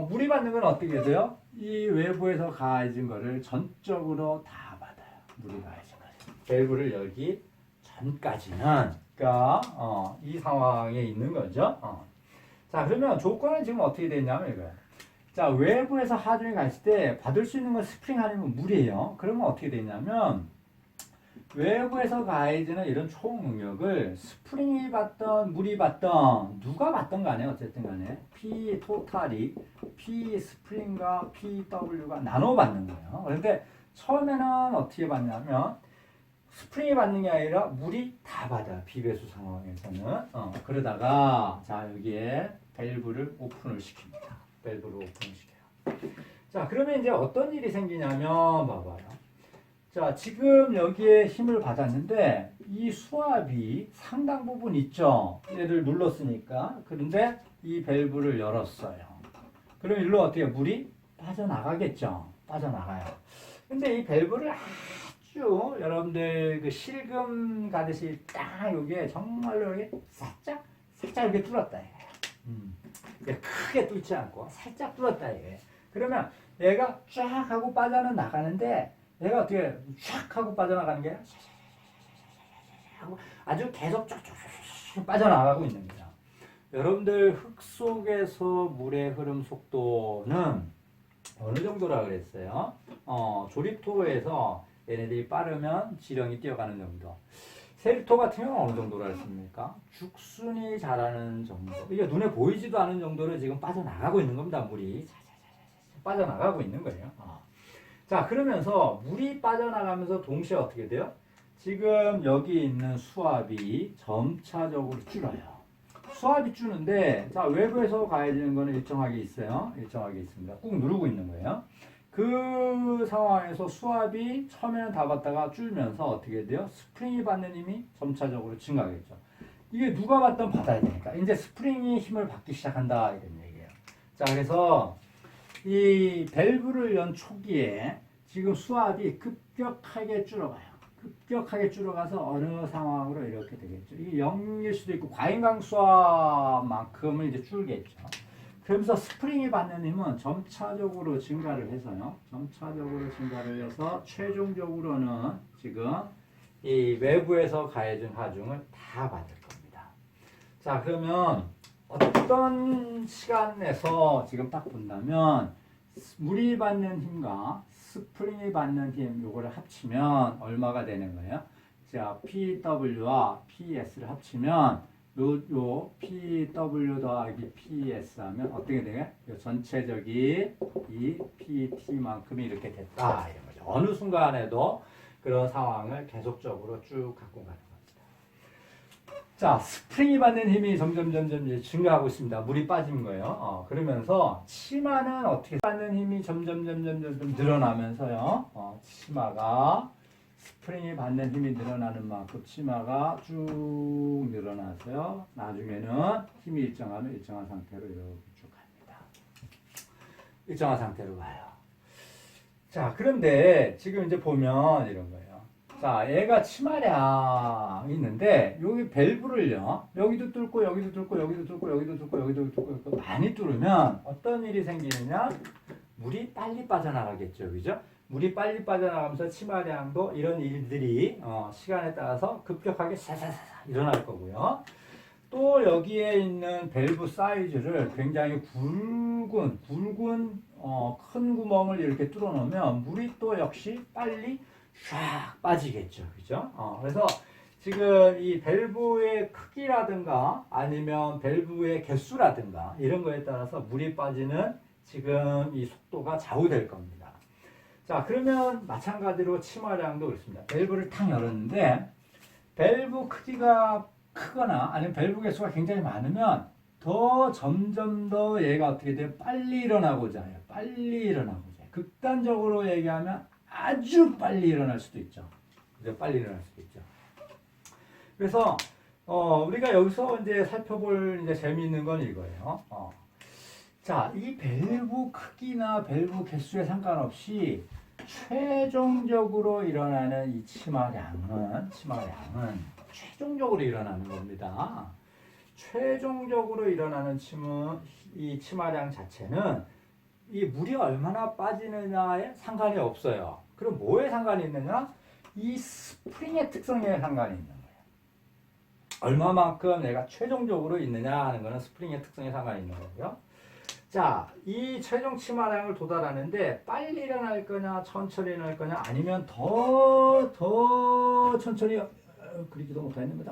물이 받는 건 어떻게 돼요? 이 외부에서 가해진 거를 전적으로 다 받아요. 물이 가해진 거죠. 밸브를 열기 전까지는, 그러니까 이 상황에 있는 거죠. 자, 그러면 조건은 지금 어떻게 됐냐면 이거예요. 자, 외부에서 하중이 갔을 때 받을 수 있는 건 스프링 아니면 물이에요. 그러면 어떻게 되냐면 외부에서 가해지는 이런 총 응력을 스프링이 받던 물이 받던 누가 받던 간에 어쨌든 간에 P 토탈이 P 스프링과 PW가 나눠 받는 거예요. 그런데 처음에는 어떻게 받냐면 스프링이 받는 게 아니라 물이 다 받아요. 비배수 상황에서는. 그러다가 자, 여기에 밸브를 오픈을 시킵니다. 밸브를 오픈을 시켜요. 자, 그러면 이제 어떤 일이 생기냐면 봐봐요. 자, 지금 여기에 힘을 받았는데 이 수압이 상당 부분 있죠. 얘를 눌렀으니까. 그런데 이 밸브를 열었어요. 그럼 일로 어떻게 물이 빠져나가겠죠. 빠져나가요. 근데 이 밸브를 아주 여러분들 그 실금 가듯이 딱 여기에 정말로 여기 살짝 이렇게 뚫었다 이게. 크게 뚫지 않고 살짝 뚫었다 이게. 그러면 얘가 쫙 하고 빠져는 나가는데 얘가 어떻게 쫙 하고 빠져나가는 게 하고 아주 계속 쫙쫙 빠져나가고 있는 거야. 여러분들 흙 속에서 물의 흐름 속도는 어느 정도라 그랬어요? 조립토에서 얘네들이 빠르면 지렁이 뛰어가는 정도. 세립토 같은 경우는 어느 정도라 했습니까? 죽순이 자라는 정도. 이게 눈에 보이지도 않은 정도로 지금 빠져나가고 있는 겁니다. 물이 빠져나가고 있는 거예요. 자, 그러면서 물이 빠져나가면서 동시에 어떻게 돼요? 지금 여기 있는 수압이 점차적으로 줄어요. 수압이 주는데, 자, 외부에서 가해지는 거는 일정하게 있어요. 일정하게 있습니다. 꾹 누르고 있는 거예요. 그 상황에서 수압이 처음에는 다 받다가 줄면서 어떻게 돼요? 스프링이 받는 힘이 점차적으로 증가하겠죠. 이게 누가 받든 받아야 되니까. 이제 스프링이 힘을 받기 시작한다. 이런 얘기예요. 자, 그래서 이 밸브를 연 초기에 지금 수압이 급격하게 줄어가요. 급격하게 줄어가서 어느 상황으로 이렇게 되겠죠. 이게 0일 수도 있고 과잉강 수압만큼은 이제 줄겠죠. 그러면서 스프링이 받는 힘은 점차적으로 증가를 해서요. 점차적으로 증가를 해서 최종적으로는 지금 이 외부에서 가해진 하중을 다 받을 겁니다. 자, 그러면 어떤 시간에서 지금 딱 본다면 물이 받는 힘과 스프링이 받는 힘 요거를 합치면 얼마가 되는 거예요? 자, PW와 PS를 합치면 요 PW 더하기 PS 하면 어떻게 돼요? 요 전체적인 이 PT만큼이 이렇게 됐다 이런 거죠. 어느 순간에도 그런 상황을 계속적으로 쭉 갖고 가는 겁니다. 자, 스프링이 받는 힘이 점점 증가하고 있습니다. 물이 빠진 거예요. 그러면서 치마는 어떻게 받는 힘이 점점 늘어나면서요. 치마가 스프링이 받는 힘이 늘어나는 만큼 치마가 쭉 늘어나서요. 나중에는 힘이 일정하면 일정한 상태로 이렇게 쭉 갑니다. 일정한 상태로 가요. 자, 그런데 지금 이제 보면 이런 거예요. 자, 얘가 치마량 있는데 여기 밸브를요. 여기도 뚫고 여기도 뚫고 여기도 뚫고 여기도 뚫고 여기도 뚫고 많이 뚫으면 어떤 일이 생기느냐? 물이 빨리 빠져나가겠죠. 그죠? 물이 빨리 빠져나가면서 치마량도 이런 일들이 시간에 따라서 급격하게 사사사사 일어날 거고요. 또 여기에 있는 밸브 사이즈를 굉장히 굵은 큰 구멍을 이렇게 뚫어 놓으면 물이 또 역시 빨리 쫙 빠지겠죠. 그죠? 그래서 지금 이 밸브의 크기라든가 아니면 밸브의 개수라든가 이런 거에 따라서 물이 빠지는 지금 이 속도가 좌우될 겁니다. 자, 그러면 마찬가지로 치마량도 그렇습니다. 밸브를 탁 열었는데 밸브 크기가 크거나 아니면 밸브 개수가 굉장히 많으면 더 점점 더 얘가 어떻게 돼요? 빨리 일어나고자 해요. 빨리 일어나고자 해요. 극단적으로 얘기하면 아주 빨리 일어날 수도 있죠. 그죠? 빨리 일어날 수도 있죠. 그래서 우리가 여기서 이제 살펴볼 이제 재미있는 건 이거예요. 자, 이 밸브 크기나 밸브 개수에 상관없이 최종적으로 일어나는 이 치마량은 최종적으로 일어나는 겁니다. 최종적으로 일어나는 이 치마량 자체는 이 물이 얼마나 빠지느냐에 상관이 없어요. 그럼 뭐에 상관이 있느냐? 이 스프링의 특성에 상관이 있는 거예요. 얼마만큼 내가 최종적으로 있느냐 하는 거는 스프링의 특성에 상관이 있는 거고요. 자, 이 최종 치마량을 도달하는데 빨리 일어날 거냐, 천천히 일어날 거냐, 아니면 더 천천히 그리지도 못하겠는데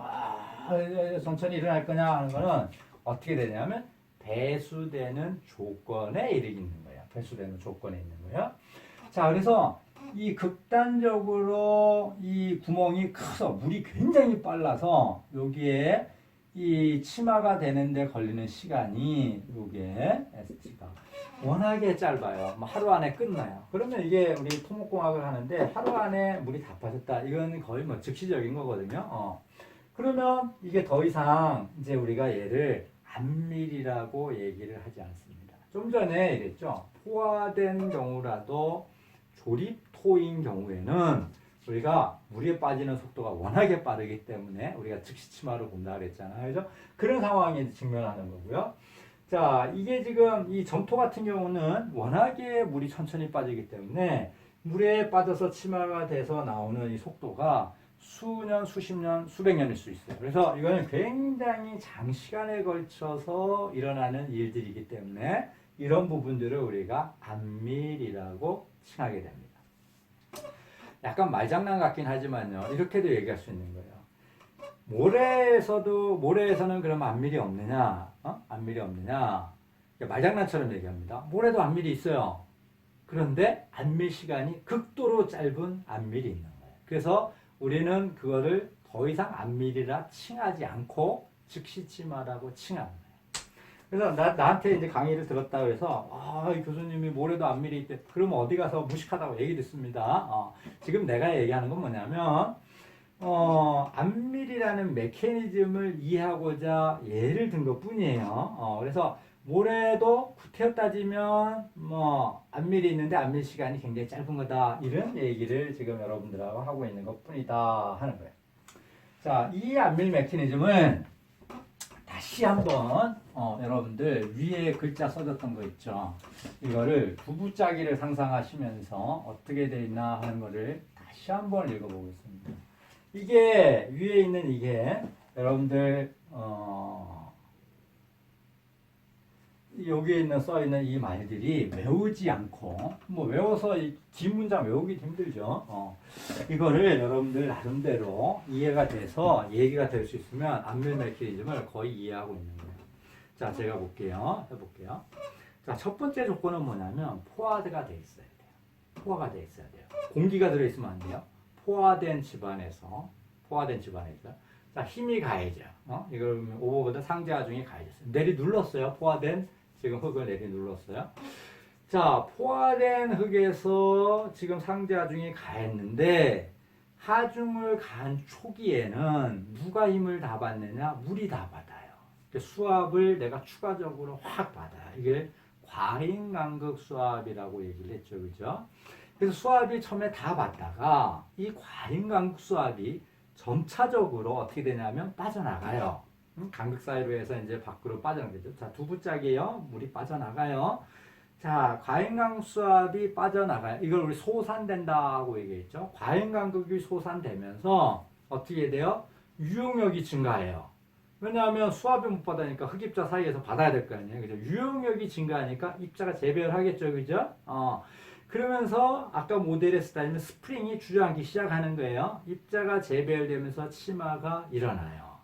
천천히 일어날 거냐 하는 거는 어떻게 되냐면 배수되는 조건에 있는 거예요. 배수되는 조건에 있는 거예요. 자, 그래서 이 극단적으로 이 구멍이 커서 물이 굉장히 빨라서 여기에 이 치마가 되는데 걸리는 시간이 요게 ST가 워낙에 짧아요. 뭐 하루 안에 끝나요. 그러면 이게 우리 토목공학을 하는데 하루 안에 물이 다 빠졌다. 이건 거의 뭐 즉시적인 거거든요. 그러면 이게 더 이상 이제 우리가 얘를 안밀이라고 얘기를 하지 않습니다. 좀 전에 이랬죠. 포화된 경우라도 조립토인 경우에는 우리가 물에 빠지는 속도가 워낙에 빠르기 때문에 우리가 즉시 치마를 본다 그랬잖아요. 그죠? 그런 상황에 직면하는 거고요. 자, 이게 지금 이 점토 같은 경우는 워낙에 물이 천천히 빠지기 때문에 물에 빠져서 치마가 돼서 나오는 이 속도가 수년, 수십 년, 수백 년일 수 있어요. 그래서 이거는 굉장히 장시간에 걸쳐서 일어나는 일들이기 때문에 이런 부분들을 우리가 안밀이라고 칭하게 됩니다. 약간 말장난 같긴 하지만요. 이렇게도 얘기할 수 있는 거예요. 모래에서는 그럼 안밀이 없느냐? 안밀이 없느냐? 말장난처럼 얘기합니다. 모래도 안밀이 있어요. 그런데 안밀 시간이 극도로 짧은 안밀이 있는 거예요. 그래서 우리는 그거를 더 이상 안밀이라 칭하지 않고 즉시 치마라고 칭하는 거예요. 그래서 나한테 이제 강의를 들었다 그래서 이 교수님이 모래도 안밀이 있대. 그러면 어디 가서 무식하다고 얘기 듣습니다. 지금 내가 얘기하는 건 뭐냐면 안밀이라는 메커니즘을 이해하고자 예를 든 것 뿐이에요. 그래서 모래도 구태여 따지면 안밀이 있는데 안밀 시간이 굉장히 짧은 거다. 이런 얘기를 지금 여러분들하고 하고 있는 것 뿐이다 하는 거예요. 자, 이 안밀 메커니즘은 다시 한번 여러분들 위에 글자 써졌던 거 있죠. 이거를 부부짜기를 상상하시면서 어떻게 돼 있나 하는 거를 다시 한번 읽어보겠습니다. 이게 위에 있는 이게 여러분들 여기에 있는 써 있는 이 말들이 외우지 않고 외워서 이 뒷문장 외우기 힘들죠. 이거를 여러분들 나름대로 이해가 돼서 얘기가 될 수 있으면 안밀 메커니즘을 거의 이해하고 있는 거예요. 자, 제가 해볼게요. 자, 첫 번째 조건은 뭐냐면 포화가 돼 있어야 돼요. 포화가 돼 있어야 돼요. 공기가 들어있으면 안 돼요. 포화된 집안에서 자, 힘이 가해져. 이걸 오버보다 상대하 중에 가해졌어요. 내리 눌렀어요. 포화된 지금 흙을 내리 눌렀어요. 자, 포화된 흙에서 지금 상대하중이 가했는데 하중을 가한 초기에는 누가 힘을 다 받느냐? 물이 다 받아요. 수압을 내가 추가적으로 확 받아요. 이게 과잉간극 수압이라고 얘기를 했죠. 그죠? 그래서 수압이 처음에 다 받다가 이 과잉간극 수압이 점차적으로 어떻게 되냐면 빠져나가요. 간극 사이로 해서 이제 밖으로 빠져나가죠. 자, 두부짝이에요. 물이 빠져나가요. 자, 과잉간극 수압이 빠져나가요. 이걸 우리 소산된다고 얘기했죠. 과잉간극이 소산되면서 어떻게 돼요? 유용력이 증가해요. 왜냐하면 수압을 못 받으니까 흙입자 사이에서 받아야 될 거 아니에요. 그죠? 유용력이 증가하니까 입자가 재배열하겠죠. 그죠? 그러면서 아까 모델에서 따지면 스프링이 주저앉기 시작하는 거예요. 입자가 재배열되면서 치마가 일어나요.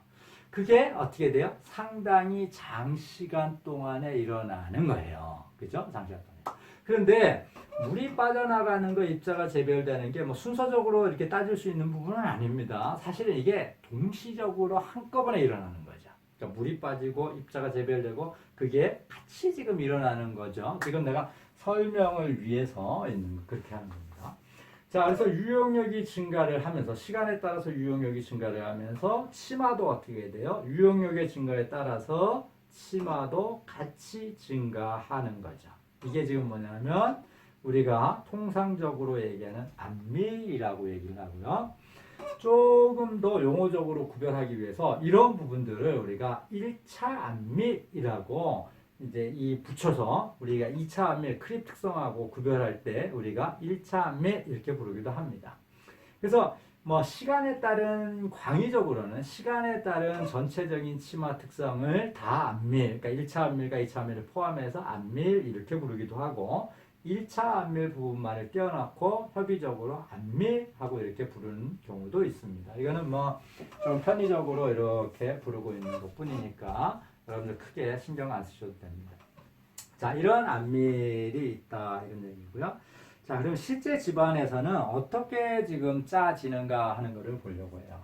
그게 어떻게 돼요? 상당히 장시간 동안에 일어나는 거예요. 그죠? 장시간 동안에. 그런데 물이 빠져나가는 거 입자가 재배열되는 게 순서적으로 이렇게 따질 수 있는 부분은 아닙니다. 사실은 이게 동시적으로 한꺼번에 일어나는 거죠. 그러니까 물이 빠지고 입자가 재배열되고 그게 같이 지금 일어나는 거죠. 지금 내가 설명을 위해서 그렇게 하는 겁니다. 자, 그래서 유용력이 증가를 하면서 시간에 따라서 유용력이 증가를 하면서 치마도 어떻게 돼요? 유용력의 증가에 따라서 치마도 같이 증가하는 거죠. 이게 지금 뭐냐면 우리가 통상적으로 얘기하는 안밀이라고 얘기를 하고요. 조금 더 용어적으로 구별하기 위해서 이런 부분들을 우리가 1차 안밀이라고 이제 붙여서 우리가 2차 안밀 크립 특성하고 구별할 때 우리가 1차 안밀 이렇게 부르기도 합니다. 그래서 뭐 시간에 따른 광의적으로는 시간에 따른 전체적인 치마 특성을 다 안밀, 그러니까 1차 안밀과 2차 안밀을 포함해서 안밀 이렇게 부르기도 하고 1차 안밀 부분만을 떼어놓고 협의적으로 안밀하고 이렇게 부르는 경우도 있습니다. 이거는 뭐 좀 편의적으로 이렇게 부르고 있는 것 뿐이니까 여러분들 크게 신경 안 쓰셔도 됩니다. 자, 이런 안밀이 있다 이런 얘기고요. 자, 그럼 실제 집안에서는 어떻게 지금 짜지는가 하는 것을 보려고 해요.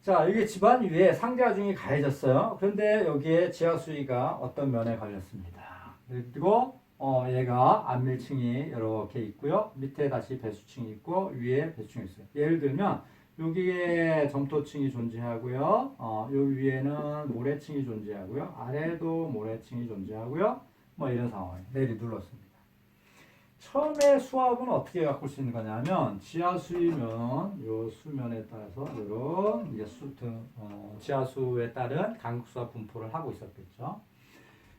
자, 이게 집안 위에 상자중이 가해졌어요. 그런데 여기에 지하수위가 어떤 면에 걸렸습니다. 그리고 얘가 안밀층이 이렇게 있고요. 밑에 다시 배수층이 있고 위에 배수층이 있어요. 예를 들면 여기에 점토층이 존재하고요. 여기 위에는 모래층이 존재하고요. 아래도 모래층이 존재하고요. 뭐 이런 상황이에요. 내리 눌렀습니다. 처음에 수압은 어떻게 바꿀 수 있는 거냐면 지하수이면 요 수면에 따라서 이런 이제 지하수에 따른 강국수압 분포를 하고 있었겠죠.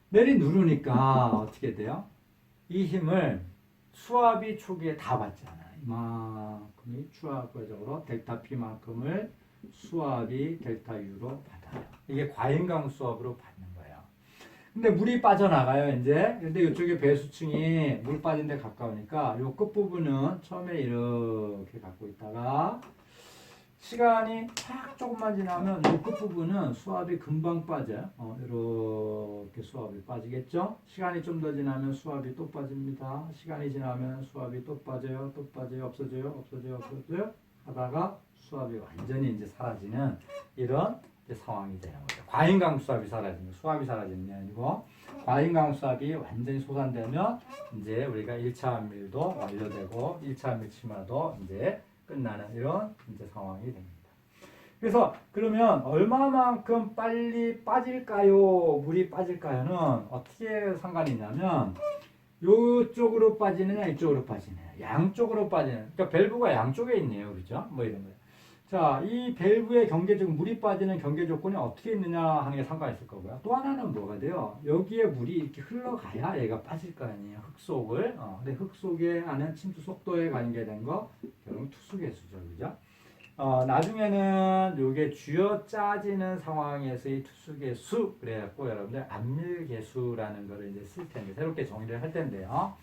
내리 누르니까 어떻게 돼요? 이 힘을 수압이 초기에 다 받잖아요. 이만큼이 추가적으로 델타 P만큼을 수압이 델타 U로 받아요. 이게 과잉강 수압으로 받는 거예요. 근데 물이 빠져나가요, 이제. 근데 이쪽에 배수층이 물 빠진 데 가까우니까 요 끝부분은 처음에 이렇게 갖고 있다가 시간이 딱 조금만 지나면 이 끝부분은 수압이 금방 빠져요. 이렇게 수압이 빠지겠죠? 시간이 좀 더 지나면 수압이 또 빠집니다. 시간이 지나면 수압이 또 빠져요, 또 빠져요, 없어져요, 없어져요, 없어져요. 하다가 수압이 완전히 이제 사라지는 이런 상황이 되는 거죠. 과잉강 수압이 사라지는, 수압이 사라지는 게 아니고, 과잉강 수압이 완전히 소산되면 이제 우리가 1차 안밀도 완료되고, 1차 안밀 치마도 이제 끝나는 이런 이제 상황이 됩니다. 그래서 그러면 얼마만큼 빨리 빠질까요? 물이 빠질까요는 어떻게 상관이 있냐면 이쪽으로 빠지느냐 이쪽으로 빠지느냐 양쪽으로 빠지는 그러니까 밸브가 양쪽에 있네요. 그죠? 뭐 이런 거예요. 자, 이 밸브의 경계적 물이 빠지는 경계 조건이 어떻게 있느냐 하는 게 상관이 있을 거고요. 또 하나는 뭐가 돼요? 여기에 물이 이렇게 흘러가야 얘가 빠질 거 아니에요. 흙 속을. 근데 흙 속에 하는 침투 속도에 관계된 거 결국 투수계수죠. 그죠? 나중에는 요게 쥐어 짜지는 상황에서의 투수계수 그래갖고 여러분들 안밀계수라는 거를 이제 쓸 텐데 새롭게 정의를 할 텐데요.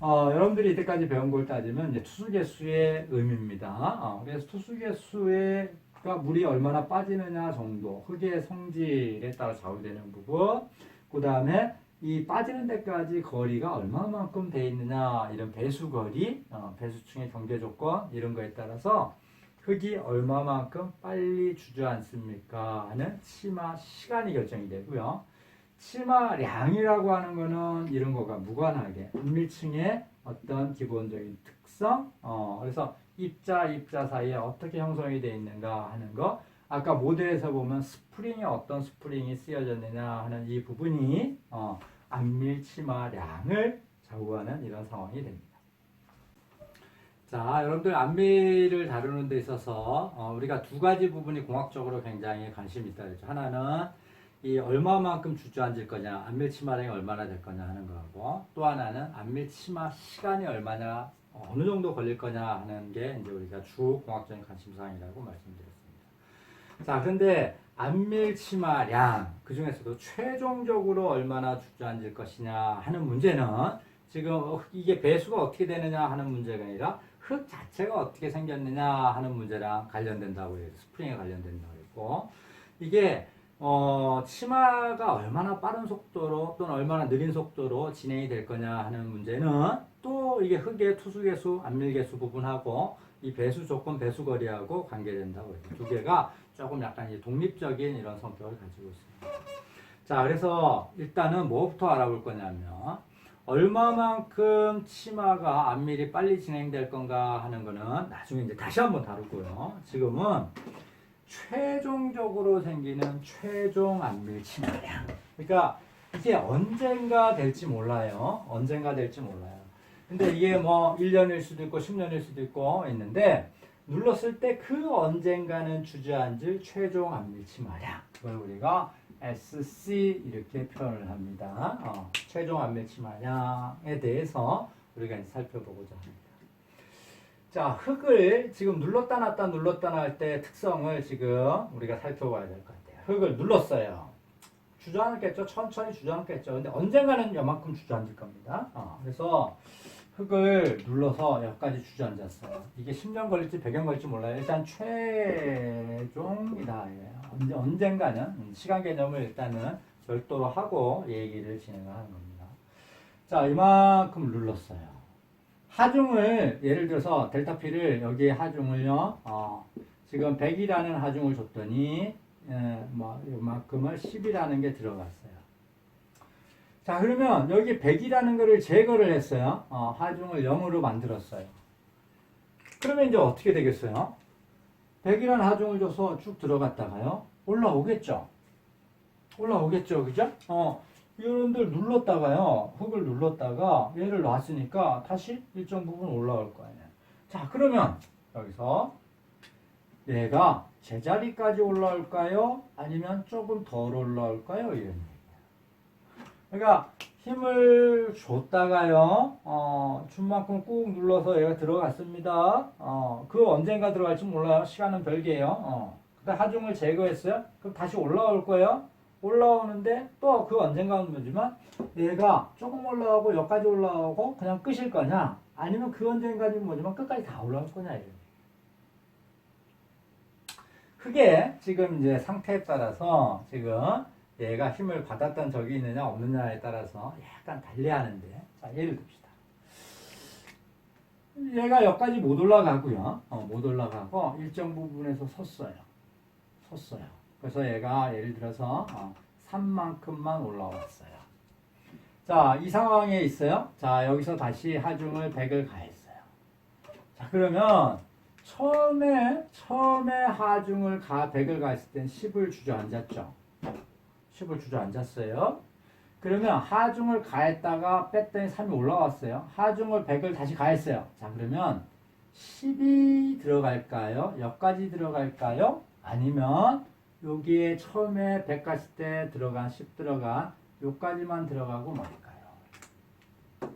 여러분들이 이때까지 배운 걸 따지면 이제 투수계수의 의미입니다. 그래서 투수계수가 물이 얼마나 빠지느냐 정도, 흙의 성질에 따라 좌우되는 부분, 그 다음에 이 빠지는 데까지 거리가 얼마만큼 돼 있느냐, 이런 배수거리, 배수층의 경계 조건 이런 거에 따라서 흙이 얼마만큼 빨리 주저앉습니까 하는 치마 시간이 결정이 되고요. 치마량이라고 하는 거는 이런 거가 무관하게 안밀층의 어떤 기본적인 특성, 그래서 입자 사이에 어떻게 형성이 되어 있는가 하는 거, 아까 모델에서 보면 스프링이 어떤 스프링이 쓰여졌느냐 하는 이 부분이 안밀 치마량을 좌우하는 이런 상황이 됩니다. 자, 여러분들 안밀을 다루는 데 있어서 우리가 두 가지 부분이 공학적으로 굉장히 관심이 있다 그랬죠. 하나는 이 얼마만큼 주저앉을 거냐, 안밀 치마량이 얼마나 될 거냐 하는 거하고, 또 하나는 안밀 치마 시간이 얼마나 어느 정도 걸릴 거냐 하는 게 이제 우리가 주 공학적인 관심사항이라고 말씀드렸습니다. 자, 그런데 안밀 치마량 그 중에서도 최종적으로 얼마나 주저앉을 것이냐 하는 문제는 지금 이게 배수가 어떻게 되느냐 하는 문제가 아니라 흙 자체가 어떻게 생겼느냐 하는 문제랑 관련된다고 해요. 스프링에 관련된다고 했고, 이게 치마가 얼마나 빠른 속도로 또는 얼마나 느린 속도로 진행이 될 거냐 하는 문제는 또 이게 흙의 투수계수, 안밀계수 부분하고 이 배수 조건, 배수거리하고 관계된다고 해요. 두 개가 조금 약간 이제 독립적인 이런 성격을 가지고 있습니다. 자, 그래서 일단은 뭐부터 알아볼 거냐면 얼마만큼 치마가 안밀이 빨리 진행될 건가 하는 거는 나중에 이제 다시 한번 다루고요. 지금은 최종적으로 생기는 최종 안밀 치마량. 그러니까 이게 언젠가 될지 몰라요. 언젠가 될지 몰라요. 근데 이게 뭐 1년일 수도 있고 10년일 수도 있고 있는데 눌렀을 때 그 언젠가는 주저앉을 최종 안밀 치마량. 그걸 우리가 SC 이렇게 표현을 합니다. 최종 안밀 치마량에 대해서 우리가 이제 살펴보고자 합니다. 자, 흙을 지금 눌렀다 놨다 눌렀다 놨을 때 특성을 지금 우리가 살펴봐야 될 것 같아요. 흙을 눌렀어요. 주저앉겠죠? 천천히 주저앉겠죠? 근데 언젠가는 요만큼 주저앉을 겁니다. 그래서 흙을 눌러서 여기까지 주저앉았어요. 이게 10년 걸릴지 100년 걸릴지 몰라요. 일단 최종이다. 언젠가는 시간 개념을 일단은 별도로 하고 얘기를 진행하는 겁니다. 자, 이만큼 눌렀어요. 하중을 예를 들어서 델타 P를 여기에 하중을요. 지금 100이라는 하중을 줬더니 이만큼을 10이라는 게 들어갔어요. 자, 그러면 여기 100이라는 거를 제거를 했어요. 하중을 0으로 만들었어요. 그러면 이제 어떻게 되겠어요? 100이라는 하중을 줘서 쭉 들어갔다가요. 올라오겠죠? 올라오겠죠? 그죠? 여러분들 눌렀다가요. 흙을 눌렀다가 얘를 놨으니까 다시 일정 부분 올라올 거예요. 자, 그러면 여기서 얘가 제자리까지 올라올까요? 아니면 조금 덜 올라올까요? 이런 얘기예요. 그러니까 힘을 줬다가요, 준 만큼 꾹 눌러서 얘가 들어갔습니다. 그 언젠가 들어갈지 몰라요. 시간은 별개예요. 그다음 하중을 제거했어요. 그럼 다시 올라올 거예요. 올라오는데 또 그 언젠가는 뭐지만 얘가 조금 올라오고 여기까지 올라오고 그냥 끝일 거냐? 아니면 그 언젠가는 뭐지만 끝까지 다 올라올 거냐? 이런. 크게 지금 이제 상태에 따라서 지금 얘가 힘을 받았던 적이 있느냐 없느냐에 따라서 약간 달리하는데, 자, 예를 듭시다. 얘가 여기까지 못 올라가고요. 못 올라가고 일정 부분에서 섰어요. 그래서 얘가 예를 들어서 3만큼만 올라왔어요. 자, 이 상황에 있어요. 자, 여기서 다시 하중을 100을 가했어요. 자, 그러면 처음에 하중을 100을 가했을 땐 10을 주저앉았죠. 10을 주저앉았어요. 그러면 하중을 가했다가 뺐더니 3이 올라왔어요. 하중을 100을 다시 가했어요. 자, 그러면 10이 들어갈까요? 여기까지 들어갈까요? 아니면 여기에 처음에 100 갔을 때 들어간 10 들어간 여기까지만 들어가고 말까요?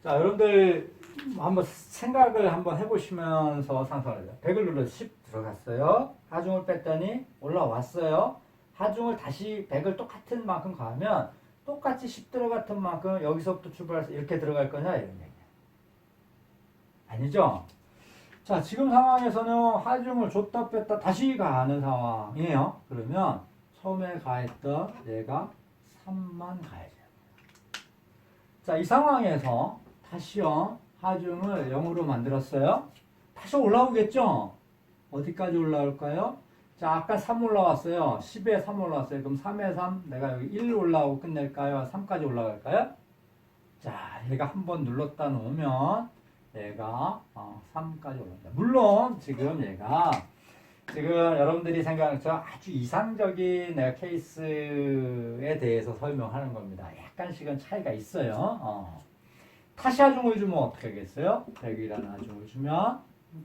자, 여러분들 한번 생각을 한번 해보시면서 상상을 해요. 100을 눌러서 10 들어갔어요. 하중을 뺐더니 올라왔어요. 하중을 다시 100을 똑같은 만큼 가면 똑같이 10 들어갔던 만큼 여기서부터 출발해서 이렇게 들어갈 거냐 이런 얘기예요. 아니죠? 자, 지금 상황에서는 하중을 줬다 뺐다 다시 가는 상황이에요. 그러면 처음에 가했던 얘가 3만 가야 돼요. 자, 이 상황에서 다시요 하중을 0으로 만들었어요. 다시 올라오겠죠? 어디까지 올라올까요? 자, 아까 3 올라왔어요. 10에 3 올라왔어요. 그럼 3에 3, 내가 여기 1 올라오고 끝낼까요? 3까지 올라갈까요? 자, 얘가 한번 눌렀다 놓으면 얘가 3까지 올라옵니다. 물론 지금 얘가 지금 여러분들이 생각하는 아주 이상적인 케이스에 대해서 설명하는 겁니다. 약간씩은 차이가 있어요. 다시 하중을 주면 어떻게 하겠어요? 100이라는 하중을 주면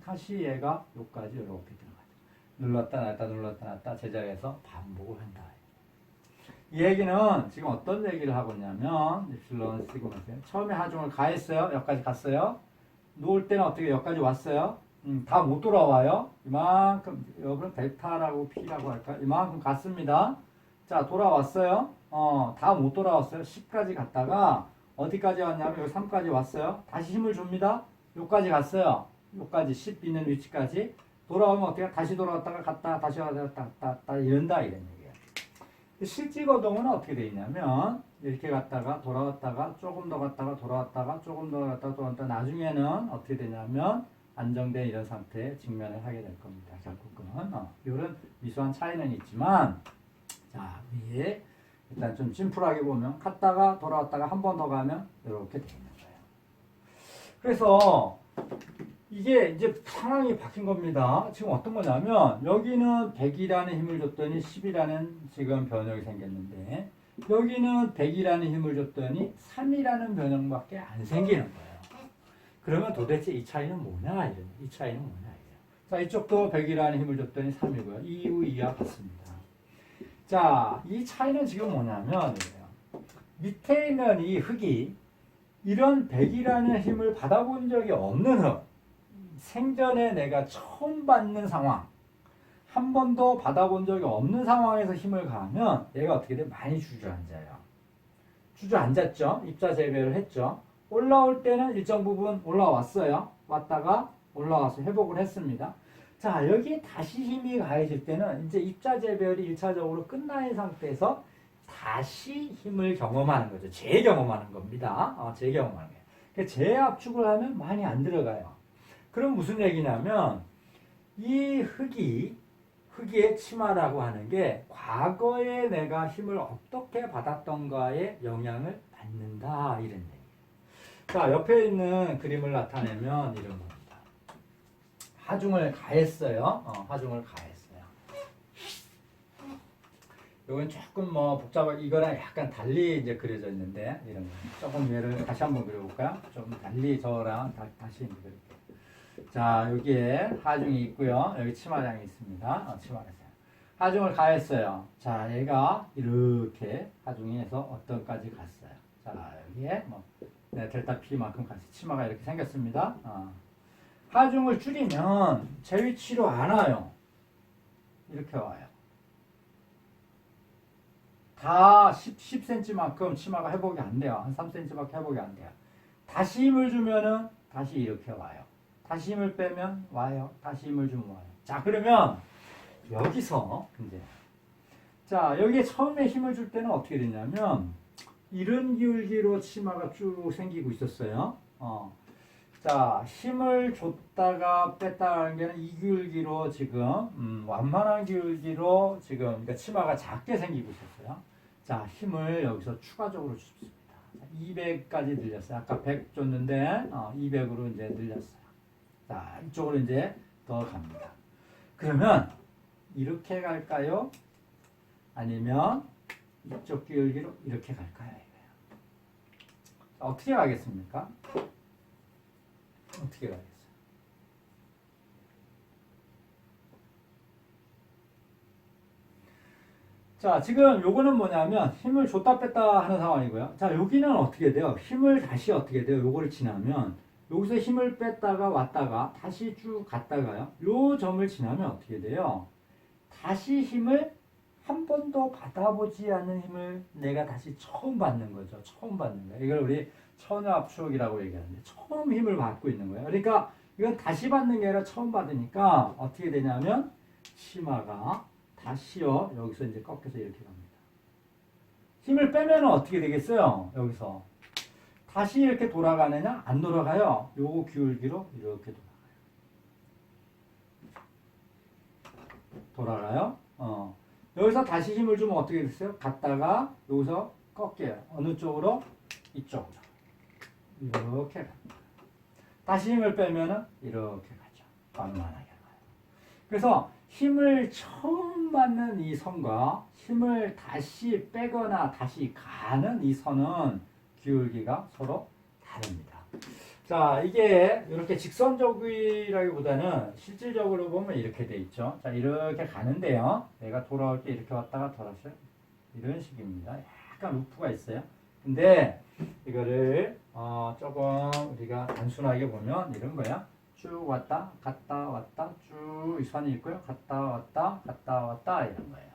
다시 얘가 여기까지 이렇게 들어가죠. 눌렀다 놨다 제자리에서 반복을 한다. 이 얘기는 지금 어떤 얘기를 하고 있냐면 엡실론 시그마 처음에 하중을 가했어요. 여기까지 갔어요. 놓을 때는 어떻게 여기까지 왔어요. 다 못 돌아와요. 이만큼 여러분 델타라고 P라고 할까? 이만큼 갔습니다. 자, 돌아왔어요. 다 못 돌아왔어요. 10까지 갔다가 어디까지 왔냐면 여기 3까지 왔어요. 다시 힘을 줍니다. 여기까지 갔어요. 여기까지 10 있는 위치까지 돌아오면 어떻게 다시 돌아왔다가 갔다 다시 왔다 이런다 이런 얘기예요. 실지거동은 어떻게 되어 있냐면 이렇게 갔다가 돌아왔다가 조금 더 갔다가 돌아왔다가 조금 더 갔다가 돌아왔다가 나중에는 어떻게 되냐면 안정된 이런 상태에 직면을 하게 될 겁니다. 결국은 이런 미소한 차이는 있지만 자, 위에 일단 좀 심플하게 보면 갔다가 돌아왔다가 한 번 더 가면 이렇게 되어 있는 거예요. 그래서 이게 이제 상황이 바뀐 겁니다. 지금 어떤 거냐면 여기는 100이라는 힘을 줬더니 10이라는 지금 변형이 생겼는데 여기는 100이라는 힘을 줬더니 3이라는 변형밖에 안 생기는 거예요. 그러면 도대체 이 차이는 뭐냐? 이 차이는 뭐냐? 자, 이쪽도 100이라는 힘을 줬더니 3이고요. 2우 2와 같습니다. 자, 이 차이는 지금 뭐냐면 밑에 있는 이 흙이 이런 100이라는 힘을 받아본 적이 없는 흙, 생전에 내가 처음 받는 상황, 한 번도 받아본 적이 없는 상황에서 힘을 가하면 얘가 어떻게 돼? 많이 주저앉아요. 주저앉았죠. 입자 재배를 했죠. 올라올 때는 일정 부분 올라왔어요. 왔다가 올라와서 회복을 했습니다. 자, 여기에 다시 힘이 가해질 때는 이제 입자 재배열이 1차적으로 끝난 상태에서 다시 힘을 경험하는 거죠. 재경험하는 겁니다. 재경험하는 거예요. 그러니까 재압축을 하면 많이 안 들어가요. 그럼 무슨 얘기냐면 이 흙의 치마라고 하는 게 과거에 내가 힘을 어떻게 받았던가에 영향을 받는다 이런 얘기예요. 자, 옆에 있는 그림을 나타내면 이런 겁니다. 하중을 가했어요. 하중을 가했어요. 이건 조금 뭐 복잡하게 이거랑 약간 달리 이제 그려져 있는데 이런 거 조금 얘를 다시 한번 그려볼까요? 좀 달리 저랑 다시 그릴게요. 자, 여기에 하중이 있고요. 여기 치마장이 있습니다. 치마장. 하중을 가했어요. 자, 얘가 이렇게 하중에서 어떤까지 갔어요. 자, 여기에 뭐 델타 P만큼 갔어요. 치마가 이렇게 생겼습니다. 하중을 줄이면 제 위치로 안 와요. 이렇게 와요. 다 10cm만큼 치마가 회복이 안 돼요. 한 3cm밖에 회복이 안 돼요. 다시 힘을 주면은 다시 이렇게 와요. 다시 힘을 빼면 와요. 다시 힘을 주면 와요. 자, 그러면 여기서 이제 자, 여기에 처음에 힘을 줄 때는 어떻게 되냐면 이런 기울기로 치마가 쭉 생기고 있었어요. 자, 힘을 줬다가 뺐다가 하는 게는 이 기울기로 지금 완만한 기울기로 지금 그러니까 치마가 작게 생기고 있었어요. 자, 힘을 여기서 추가적으로 줍습니다. 200까지 늘렸어요. 아까 100 줬는데 200으로 이제 늘렸어요. 자, 이쪽으로 이제 더 갑니다. 그러면 이렇게 갈까요? 아니면 이쪽 기울기로 이렇게 갈까요? 자, 어떻게 가겠습니까? 어떻게 가겠어요? 자, 지금 요거는 뭐냐면 힘을 줬다 뺐다 하는 상황이고요. 자, 여기는 어떻게 돼요? 힘을 다시 어떻게 돼요? 요거를 지나면 여기서 힘을 뺐다가 왔다가 다시 쭉 갔다가요. 요 점을 지나면 어떻게 돼요? 다시 힘을 한 번도 받아보지 않은 힘을 내가 다시 처음 받는 거죠. 처음 받는 거예요. 이걸 우리 천여압축이라고 얘기하는데 처음 힘을 받고 있는 거예요. 그러니까 이건 다시 받는 게 아니라 처음 받으니까 어떻게 되냐면 치마가 다시요. 여기서 이제 꺾여서 이렇게 갑니다. 힘을 빼면 어떻게 되겠어요? 여기서 다시 이렇게 돌아가느냐? 안 돌아가요. 요거 기울기로 이렇게 돌아가요. 여기서 다시 힘을 주면 어떻게 됐어요? 갔다가 여기서 꺾여요. 어느 쪽으로? 이쪽으로. 이렇게 갑니다. 다시 힘을 빼면은 이렇게 가죠. 완만하게 가요. 그래서 힘을 처음 받는 이 선과 힘을 다시 빼거나 다시 가는 이 선은 기울기가 서로 다릅니다. 자, 이게 이렇게 직선적이라기보다는 실질적으로 보면 이렇게 돼 있죠. 자, 이렇게 가는데요. 얘가 돌아올 때 이렇게 왔다가 돌아왔어요. 이런 식입니다. 약간 루프가 있어요. 근데 이거를 조금 우리가 단순하게 보면 이런 거야. 쭉 왔다, 갔다, 왔다, 쭉 이 선이 있고요. 갔다, 왔다, 갔다, 왔다 이런 거예요.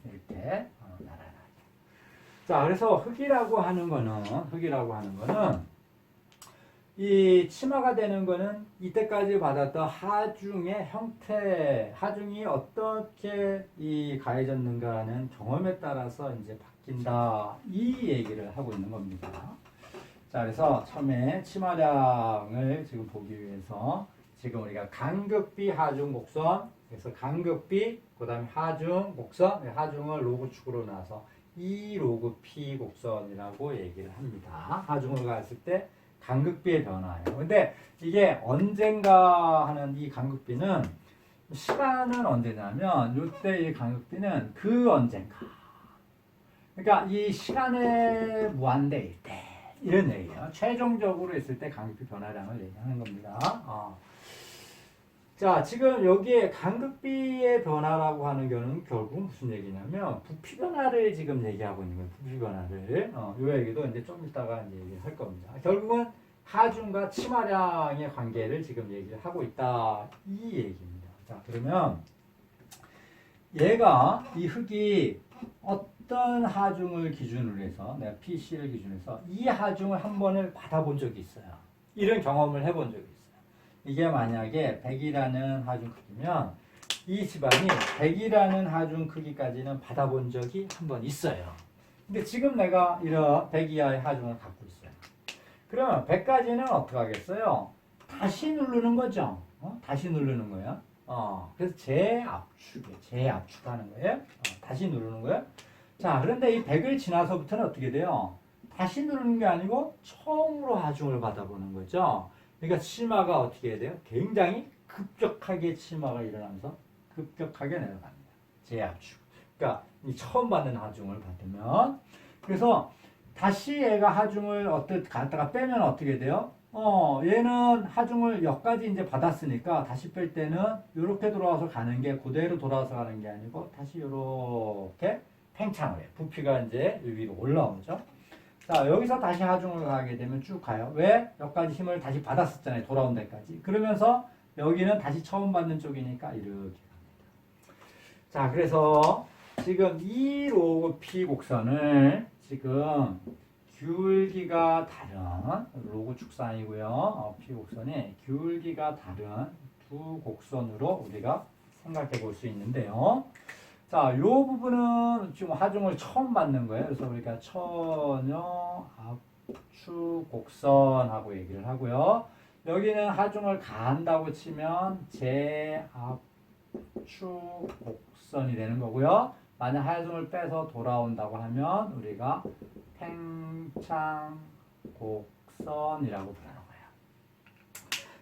이렇게 나란하게. 자, 그래서 흙이라고 하는 거는 이 치마가 되는 거는 이때까지 받았던 하중의 형태, 하중이 어떻게 이 가해졌는가라는 경험에 따라서 이제 바뀐다. 이 얘기를 하고 있는 겁니다. 자, 그래서 처음에 치마량을 지금 보기 위해서 지금 우리가 간극비 하중 곡선, 그래서 간극비, 그 다음에 하중 곡선, 하중을 로그축으로 나서 E 로그 P 곡선이라고 얘기를 합니다. 하중을 갔을 때 간극비의 변화예요. 근데 이게 언젠가 하는 이 간극비는 시간은 언제냐면 이때 이 간극비는 그 언젠가. 그러니까 이 시간의 무한대일 때 이런 얘기예요. 최종적으로 있을 때 간극비 변화량을 얘기하는 겁니다. 자, 지금 여기에 간극비의 변화라고 하는 경우는 결국 무슨 얘기냐면 부피 변화를 지금 얘기하고 있는 거예요. 부피 변화를. 이 얘기도 이제 좀 이따가 이제 얘기할 겁니다. 결국은 하중과 치마량의 관계를 지금 얘기를 하고 있다. 이 얘기입니다. 자, 그러면 얘가 이 흙이 어떤 하중을 기준으로 해서 내가 PC를 기준으로 해서 이 하중을 한 번을 받아본 적이 있어요. 이런 경험을 해본 적이 있어요. 이게 만약에 100이라는 하중 크기면 이 집안이 100이라는 하중 크기까지는 받아본 적이 한 번 있어요. 근데 지금 내가 이런 100 이하의 하중을 갖고 있어요. 그러면 100까지는 어떻게 하겠어요? 다시 누르는 거죠. 다시 누르는 거예요. 그래서 재압축하는 거예요. 다시 누르는 거예요. 자, 그런데 이 100을 지나서부터는 어떻게 돼요? 다시 누르는 게 아니고 처음으로 하중을 받아보는 거죠. 그러니까 치마가 어떻게 해야 돼요? 굉장히 급격하게 치마가 일어나면서 급격하게 내려갑니다. 재압축. 그러니까 이 처음 받는 하중을 받으면, 그래서 다시 얘가 하중을 갖다가 빼면 어떻게 돼요? 얘는 하중을 여기까지 이제 받았으니까 다시 뺄 때는 이렇게 돌아와서 가는 게 그대로 돌아와서 가는 게 아니고 다시 이렇게 팽창을 해요. 부피가 이제 위로 올라오죠. 자, 여기서 다시 하중을 가게 되면 쭉 가요. 왜? 여기까지 힘을 다시 받았었잖아요. 돌아온 데까지. 그러면서 여기는 다시 처음 받는 쪽이니까 이렇게 갑니다. 자, 그래서 지금 이 로그 P 곡선을 지금 기울기가 다른 로그 축선이고요. P 곡선의 기울기가 다른 두 곡선으로 우리가 생각해 볼 수 있는데요. 자, 이 부분은 지금 하중을 처음 받는 거예요. 그래서 우리가 처녀 압축 곡선하고 얘기를 하고요. 여기는 하중을 가한다고 치면 재압축 곡선이 되는 거고요. 만약 하중을 빼서 돌아온다고 하면 우리가 팽창 곡선이라고 부르는 거예요.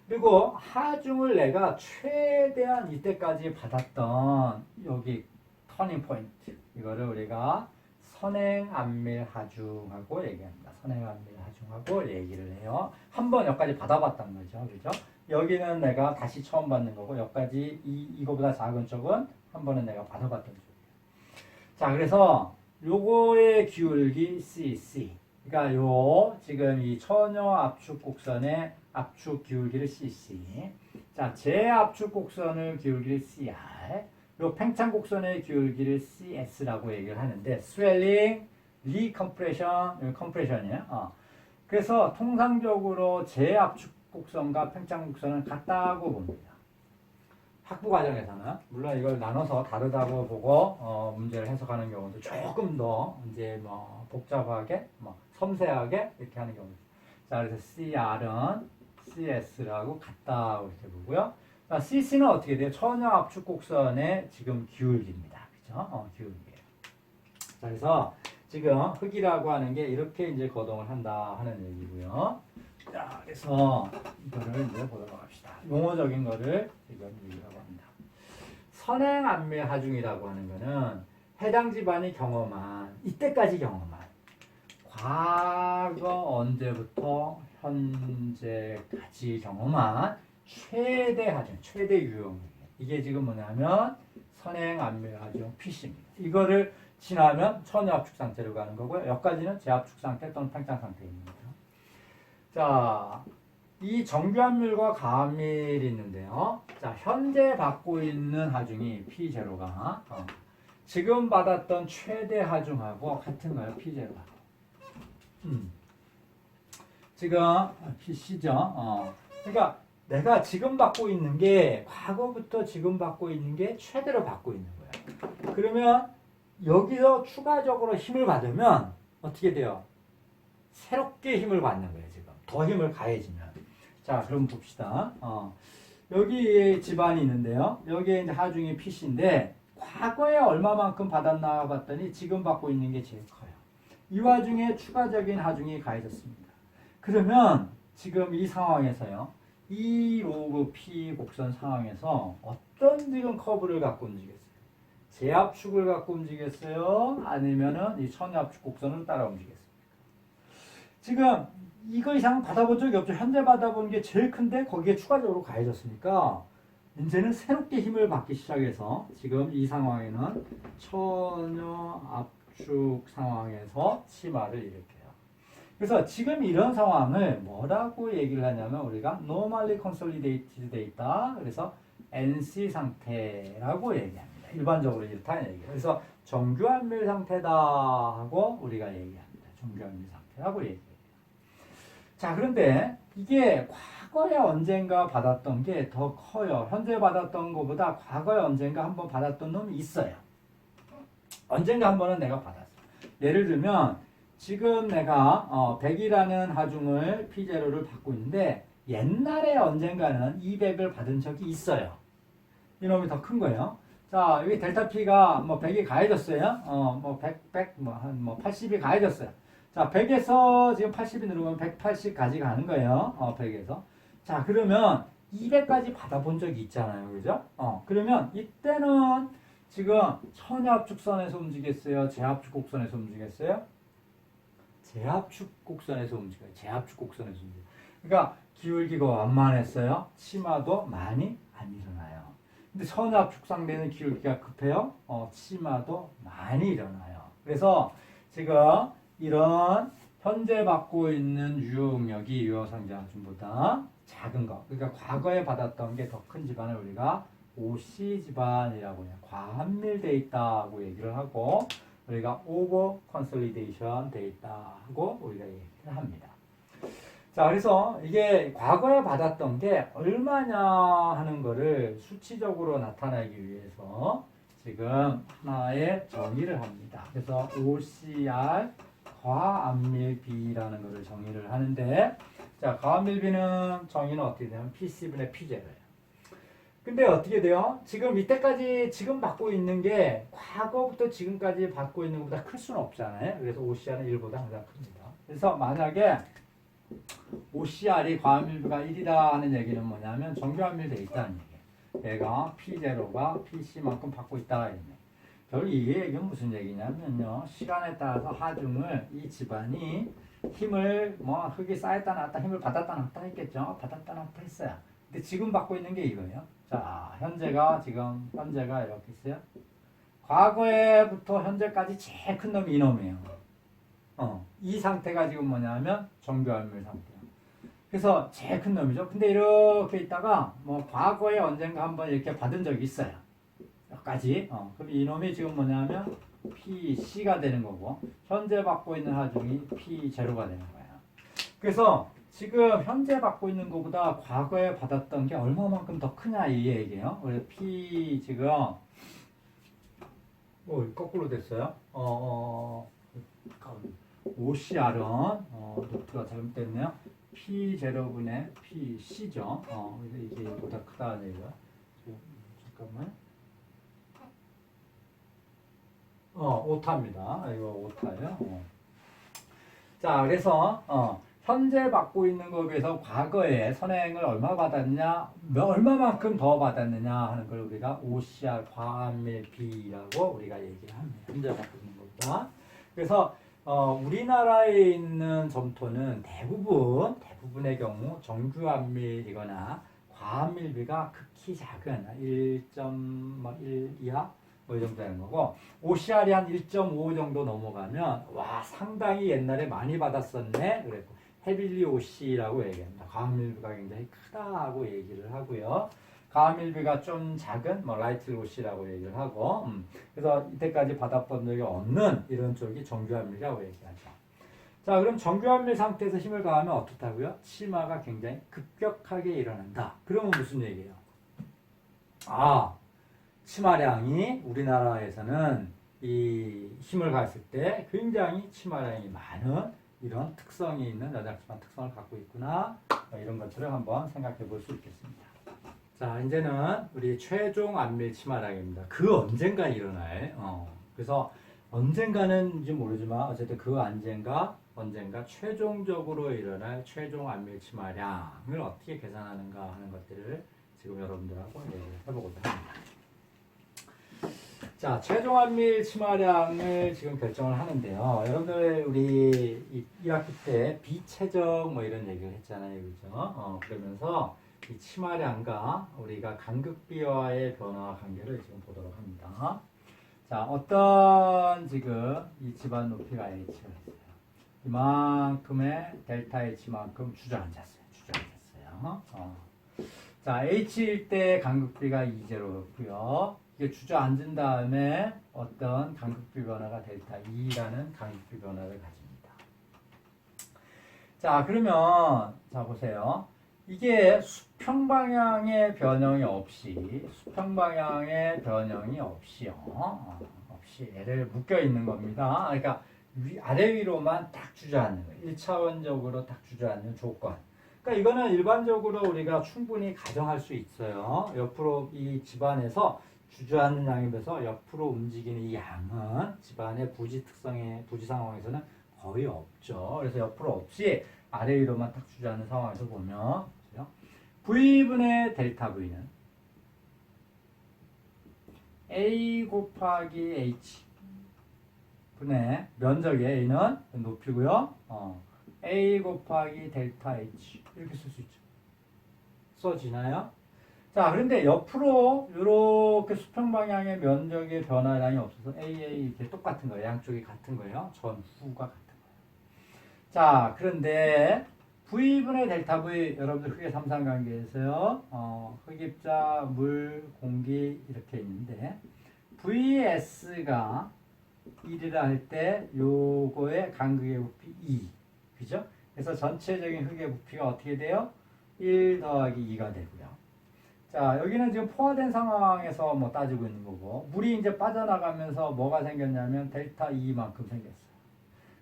그리고 하중을 내가 최대한 이때까지 받았던 여기 터닝 포인트, 이거를 우리가 선행 안밀 하중하고 얘기합니다. 선행 안밀 하중하고 얘기를 해요. 한 번 여기까지 받아봤단 거죠. 그죠? 여기는 내가 다시 처음 받는 거고, 여기까지 이거보다 작은 쪽은 한 번은 내가 받아봤던 쪽이에요. 자, 그래서 요거의 기울기 CC. 그러니까 요 지금 이 처녀 압축 곡선의 압축 기울기를 CC. 자, 재압축 곡선의 기울기를 CR. 요 팽창 곡선의 기울기를 CS라고 얘기를 하는데, 스웰링, 리컴프레션, 컴프레션이에요. 그래서 통상적으로 재압축 곡선과 팽창 곡선은 같다고 봅니다. 학부 과정에서는 물론 이걸 나눠서 다르다고 보고 문제를 해석하는 경우도 조금 더 이제 뭐 복잡하게, 뭐 섬세하게 이렇게 하는 경우도. 자, 그래서 CR은 CS라고 같다고 이렇게 보고요. 자, CC는 어떻게 돼요? 처녀 압축 곡선의 지금 기울기입니다. 그죠? 기울기예요. 자, 그래서 지금 흙이라고 하는 게 이렇게 이제 거동을 한다 하는 얘기고요. 자, 그래서 이거를 이제 보도록 합시다. 용어적인 거를 지금 얘기하고 합니다. 선행 안밀 하중이라고 하는 거는 해당 집안이 경험한, 이때까지 경험한, 과거 언제부터 현재까지 경험한 최대 하중, 최대 유형이에요. 이게 지금 뭐냐면 선행 안밀 하중 PC입니다. 이거를 지나면 처녀 압축 상태로 가는 거고요. 여기까지는 재압축 상태 또는 팽창 상태입니다. 자, 이 정규함밀과 가함밀이 있는데요. 자, 현재 받고 있는 하중이 P0가 지금 받았던 최대 하중하고 같은가요? P0하고. 지금 PC죠. 그러니까 내가 지금 받고 있는 게 과거부터 지금 받고 있는 게 최대로 받고 있는 거예요. 그러면 여기서 추가적으로 힘을 받으면 어떻게 돼요? 새롭게 힘을 받는 거예요. 지금 더 힘을 가해지면. 자, 그럼 봅시다. 여기 집안이 있는데요. 여기에 이제 하중이 PC인데 과거에 얼마만큼 받았나 봤더니 지금 받고 있는 게 제일 커요. 이 와중에 추가적인 하중이 가해졌습니다. 그러면 지금 이 상황에서요. 이 로그 P 곡선 상황에서 어떤 지금 커브를 갖고 움직였어요? 재압축을 갖고 움직였어요? 아니면은 이 천압축 곡선을 따라 움직였어요? 지금 이거 이상 받아본 적이 없죠. 현재 받아본 게 제일 큰데 거기에 추가적으로 가해졌으니까 이제는 새롭게 힘을 받기 시작해서 지금 이 상황에는 천여 압축 상황에서 치마를 일으켜요. 그래서 지금 이런 상황을 뭐라고 얘기를 하냐면 우리가 normally consolidated data 그래서 NC 상태라고 얘기합니다. 일반적으로 이렇다는 얘기예요. 그래서 정규환밀 상태다 하고 우리가 얘기합니다. 정규환밀 상태라고 얘기해요. 자, 그런데 이게 과거에 언젠가 받았던 게 더 커요. 현재 받았던 것보다 과거에 언젠가 한번 받았던 놈이 있어요. 언젠가 한 번은 내가 받았어. 예를 들면 지금 내가 100이라는 하중을 P0를 받고 있는데 옛날에 언젠가는 200을 받은 적이 있어요. 이놈이 더 큰 거예요. 자, 여기 델타 P가 뭐 100이 가해졌어요. 뭐 100, 한 80이 가해졌어요. 자, 100에서 지금 80이 누르면 180까지 가는 거예요. 100에서. 자, 그러면 200까지 받아본 적이 있잖아요. 그죠? 그러면 이때는 지금 선압축선에서 움직였어요? 제압축 곡선에서 움직였어요? 제압축 곡선에서 움직여요. 제압축 곡선에서 움직여요. 그러니까 기울기가 완만했어요. 치마도 많이 안 일어나요. 근데 선압축 상대는 기울기가 급해요. 치마도 많이 일어나요. 그래서 지금 이런 현재 받고 있는 유효응력이 유효상자중보다 작은 거. 그러니까 과거에 받았던 게 더 큰 집안을 우리가 OC 집안이라고 해요. 과한밀 데이터하고 얘기를 하고 우리가 오버 컨솔리데이션 데이터하고 우리가 얘기를 합니다. 자, 그래서 이게 과거에 받았던 게 얼마냐 하는 거를 수치적으로 나타내기 위해서 지금 하나의 정의를 합니다. 그래서 OCR 과암밀비라는 거를 정의를 하는데, 자, 과암밀비는 정의는 어떻게 되냐면 PC분의 P0예요. 근데 어떻게 돼요? 지금 이때까지 지금 받고 있는 게 과거부터 지금까지 받고 있는 것보다 클 수는 없잖아요. 그래서 OCR은 1보다 항상 큽니다. 그래서 만약에 OCR이 과밀비가 1이다 하는 얘기는 뭐냐면 정규환밀 돼 있다는 얘기예요. 얘가 P0가 PC만큼 받고 있다. 결국 이 얘기는 무슨 얘기냐면요. 시간에 따라서 하중을 이 집안이 힘을 흙이 쌓였다 놨다 힘을 받았다 놨다 했겠죠. 받았다 놨다 했어요. 근데 지금 받고 있는 게 이거예요. 자, 현재가 이렇게 있어요. 과거에부터 현재까지 제일 큰 놈이 이놈이에요. 이 상태가 지금 뭐냐면 정규환밀 상태예요. 그래서 제일 큰 놈이죠. 근데 이렇게 있다가 과거에 언젠가 한번 이렇게 받은 적이 있어요. 여기까지. 그럼 이놈이 지금 뭐냐면 PC가 되는 거고 현재 받고 있는 하중이 P0가 되는 거예요. 그래서 지금 현재 받고 있는 것보다 과거에 받았던 게 얼마만큼 더 크냐 이 얘기예요. 그래서 P 지금 거꾸로 됐어요. OCR은 노트가 잘못됐네요. P0분의 PC죠. 그래서 이게 보다 크다는 얘기가. 잠깐만. 오타입니다. 이거 오타예요. 자, 그래서 현재 받고 있는 것에 비해서 과거에 선행을 얼마 받았냐, 얼마만큼 더 받았느냐 하는 걸 우리가 OCR 과밀비라고 우리가 얘기를 합니다. 현재 받고 있는 것보다. 그래서 우리나라에 있는 점토는 대부분의 경우 정규환밀이거나 과밀비가 극히 작은 1.1 이하 이 정도 되는 거고 OCR이 한 1.5 정도 넘어가면 와 상당히 옛날에 많이 받았었네 그랬고 헤빌리 OC라고 얘기합니다. 과밀비가 굉장히 크다고 얘기를 하고요. 과밀비가 좀 작은 라이트 OC라고 얘기를 하고 그래서 이때까지 받아본 적이 없는 이런 쪽이 정규환밀이라고 얘기하죠. 자, 그럼 정규환밀 상태에서 힘을 가하면 어떻다고요? 치마가 굉장히 급격하게 일어난다. 그러면 무슨 얘기예요? 치마량이 우리나라에서는 이 힘을 가했을 때 굉장히 치마량이 많은 이런 특성이 있는 여작치마 특성을 갖고 있구나. 이런 것들을 한번 생각해 볼 수 있겠습니다. 자, 이제는 우리 최종 안밀 치마량입니다. 그 언젠가 일어날. 그래서 언젠가는지 모르지만 어쨌든 그 언젠가 최종적으로 일어날 최종 안밀 치마량을 어떻게 계산하는가 하는 것들을 지금 여러분들하고 얘기를 해보고자 합니다. 자, 최종 안밀 치마량을 지금 결정을 하는데요. 여러분들 우리 1학기 때 비체적 이런 얘기를 했잖아요. 그죠? 그러면서 이 치마량과 우리가 간극비와의 변화 관계를 지금 보도록 합니다. 자, 어떤 지금 이 집안 높이가 H가 있어요. 이만큼의 델타 H만큼 주저앉았어요. 자, H일 때 간극비가 2제로였고요. 이게 주저앉은 다음에 어떤 간극비 변화가 델타 E라는 간극비 변화를 가집니다. 자, 그러면 자 보세요. 이게 수평 방향의 변형이 없이요. 없이 얘를 묶여 있는 겁니다. 그러니까 아래 위로만 딱 주저앉는 거예요. 1차원적으로 딱 주저앉는 조건. 그러니까 이거는 일반적으로 우리가 충분히 가정할 수 있어요. 옆으로 이 집안에서 주저앉는 양에 비해서 옆으로 움직이는 이 양은 집안의 부지 상황에서는 거의 없죠. 그래서 옆으로 없이 아래 위로만 딱 주저앉는 상황에서 보면 V분의 델타 V는 A 곱하기 H 분의 면적의 A는 높이고요. A 곱하기 델타 H 이렇게 쓸 수 있죠. 써지나요? 자, 그런데 옆으로 이렇게 수평 방향의 면적의 변화량이 없어서 AA 이렇게 똑같은 거예요. 양쪽이 같은 거예요. 전후가 같은 거예요. 자, 그런데 V분의 델타 V 여러분들 흑의 삼삼관계에서요. 흑입자, 물, 공기 이렇게 있는데 VS가 1이라 할 때 요거의 간극의 부피 2. 그죠? 그래서 전체적인 흑의 부피가 어떻게 돼요? 1 더하기 2가 되고요. 자, 여기는 지금 포화된 상황에서 뭐 따지고 있는 거고, 물이 이제 빠져나가면서 뭐가 생겼냐면 델타 2만큼 생겼어요.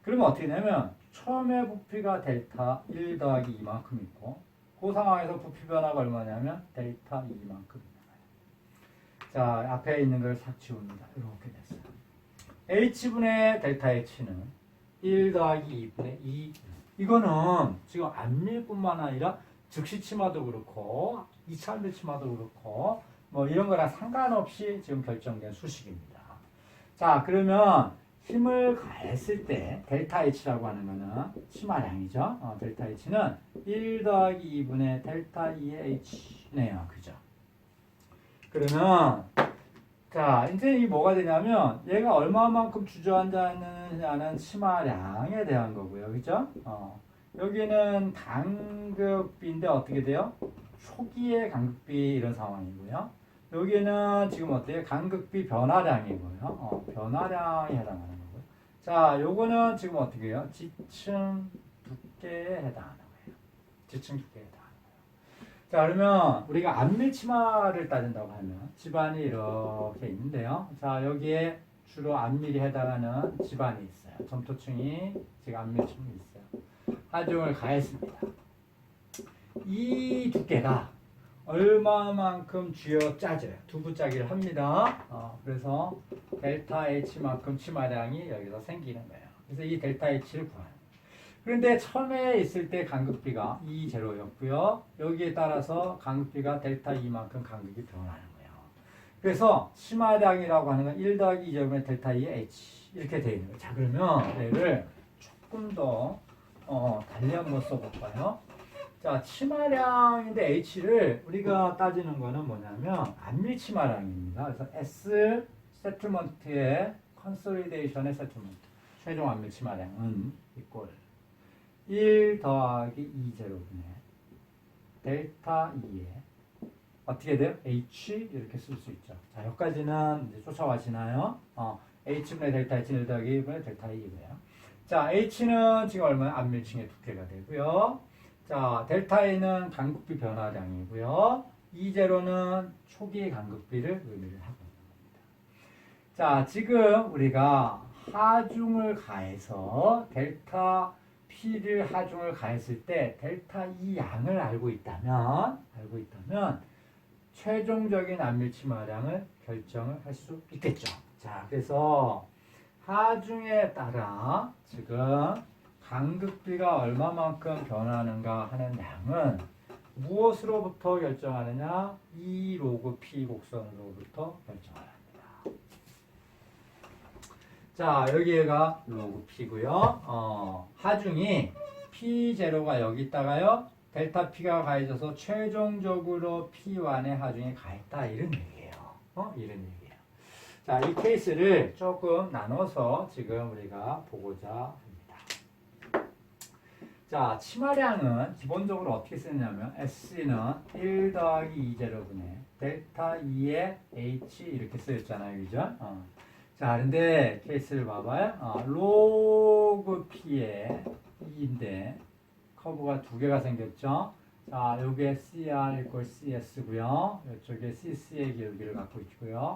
그러면 어떻게 되냐면 처음에 부피가 델타 1 더하기 2만큼 있고, 그 상황에서 부피 변화가 얼마냐면 델타 2만큼 있는 거예요. 자, 앞에 있는 걸 싹 지웁니다. 이렇게 됐어요. H분의 델타 H는 1 더하기 2분의 2. 이거는 지금 안밀뿐만 아니라 즉시 치마도 그렇고 2차 안밀 치마도 그렇고 뭐 이런 거랑 상관없이 지금 결정된 수식입니다. 자, 그러면 힘을 가했을 때 델타 H라고 하는 거는 치마량이죠. 델타 H는 1 더하기 2분의 델타 2의 H네요. 그죠? 그러면 자, 이제 이 뭐가 되냐면 얘가 얼마만큼 주저앉았느냐는 치마량에 대한 거고요. 그죠? 여기는 간극비인데 어떻게 돼요? 초기의 간극비 이런 상황이고요. 여기는 지금 어때요? 간극비 변화량이고요. 변화량에 해당하는 거고요. 자, 요거는 지금 어떻게 해요? 지층 두께에 해당하는 거예요. 지층 두께에 해당하는 거예요. 자, 그러면 우리가 안밀치마를 따진다고 하면 집안이 이렇게 있는데요. 자, 여기에 주로 안밀이 해당하는 집안이 있어요. 점토층이 지금 안밀층이 있어요. 하중을 가했습니다. 이 두께가 얼마만큼 쥐어짜져요. 두부짜기를 합니다. 그래서 델타 H만큼 치마량이 여기서 생기는 거예요. 그래서 이 델타 H를 구하는 거예요. 그런데 처음에 있을 때 간극비가 2제로였고요. 여기에 따라서 간극비가 델타 E만큼 간극이 변하는 거예요. 그래서 치마량이라고 하는 건 1 더하기 2제곱의 델타 E의 H 이렇게 되어 있는 거예요. 자, 그러면 얘를 조금 더 달리 한번 써볼까요? 자, 치마량인데 H를 우리가 따지는 거는 뭐냐면 안밀 치마량입니다. 그래서 S 세틀먼트의 컨솔리데이션의 세틀먼트 최종 안밀 치마량은 이꼴 1 더하기 2제곱분의 델타 2에 어떻게 돼요? H 이렇게 쓸 수 있죠. 자, 여기까지는 이제 쫓아가시나요? H분의 델타 H 1 더하기 2분의 델타 2고요. 자, H는 지금 얼마나 안밀층의 두께가 되고요. 자, 델타 A는 간극비 변화량이고요. 2제로는 초기 간극비를 의미를 하고 있는 겁니다. 자, 지금 우리가 하중을 가해서 델타 P를 하중을 가했을 때 델타 E 양을 알고 있다면 최종적인 안밀치마량을 결정을 할 수 있겠죠. 자, 그래서 하중에 따라 지금 간극비가 얼마만큼 변하는가 하는 양은 무엇으로부터 결정하느냐? E 로그 P 곡선으로부터 결정을 합니다. 자, 여기가 로그 P고요. 하중이 P0가 여기 있다가요. 델타 P가 가해져서 최종적으로 P1의 하중에 가했다. 이런 얘기예요. 이런 얘기예요. 자, 이 케이스를 조금 나눠서 지금 우리가 보고자 합니다. 자, 치마량은 기본적으로 어떻게 쓰냐면 SC는 1 더하기 2 제로분의 델타 2의 H 이렇게 쓰였잖아요. 그죠? 자, 근데 케이스를 봐봐요. 로그 P의 2인데 커브가 두 개가 생겼죠? 자, 요게 CR 이퀄 CS고요. 이쪽에 CC의 기울기를 갖고 있고요.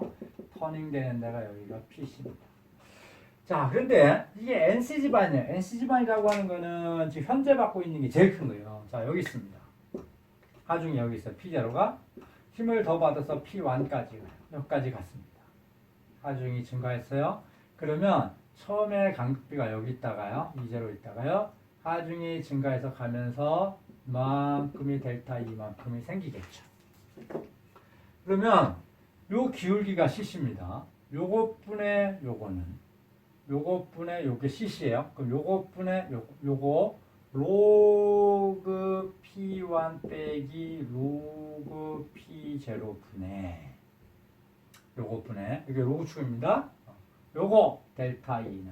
터닝 되는 데가 여기가 PC입니다. 자, 그런데 이게 NC지반이에요. NC지반이라고 하는 거는 지금 현재 받고 있는 게 제일 큰 거예요. 자, 여기 있습니다. 하중이 여기 있어요. P0가 힘을 더 받아서 P1까지 여기까지 갔습니다. 하중이 증가했어요. 그러면 처음에 간극비가 여기 있다가요. 2제로 있다가요. 하중이 증가해서 가면서 이만큼이 델타 이만큼이 생기겠죠. 그러면 요 기울기가 CC입니다. 요것분의 요거는 요것분의 요게 CC예요. 그럼 요것분의 요거 로그 P1 빼기 로그 P0 분의 요것분의 이게 로그 축입니다. 요거 델타 E는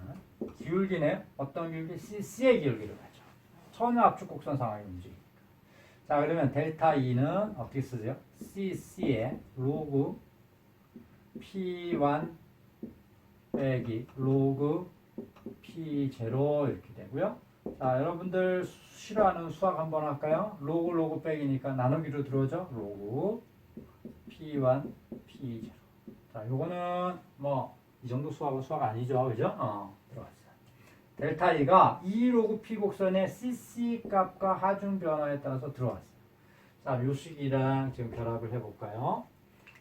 기울기네. 어떤 기울기? CC의 기울기를 가죠. 처음에 압축 곡선 상황이 움직이니까. 자, 그러면 델타 E는 어떻게 쓰죠? CC의 로그 P1 빼기 로그 P0 이렇게 되고요. 자, 여러분들 싫어하는 수학 한번 할까요? 로그 빼기니까 나누기로 들어오죠? 로그 P1 P0. 자, 요거는 뭐 이 정도 수학은 수학 아니죠. 그죠? 들어왔어요. 델타 E가 2 로그 P 곡선의 CC 값과 하중 변화에 따라서 들어왔어요. 자, 요 식이랑 지금 결합을 해볼까요?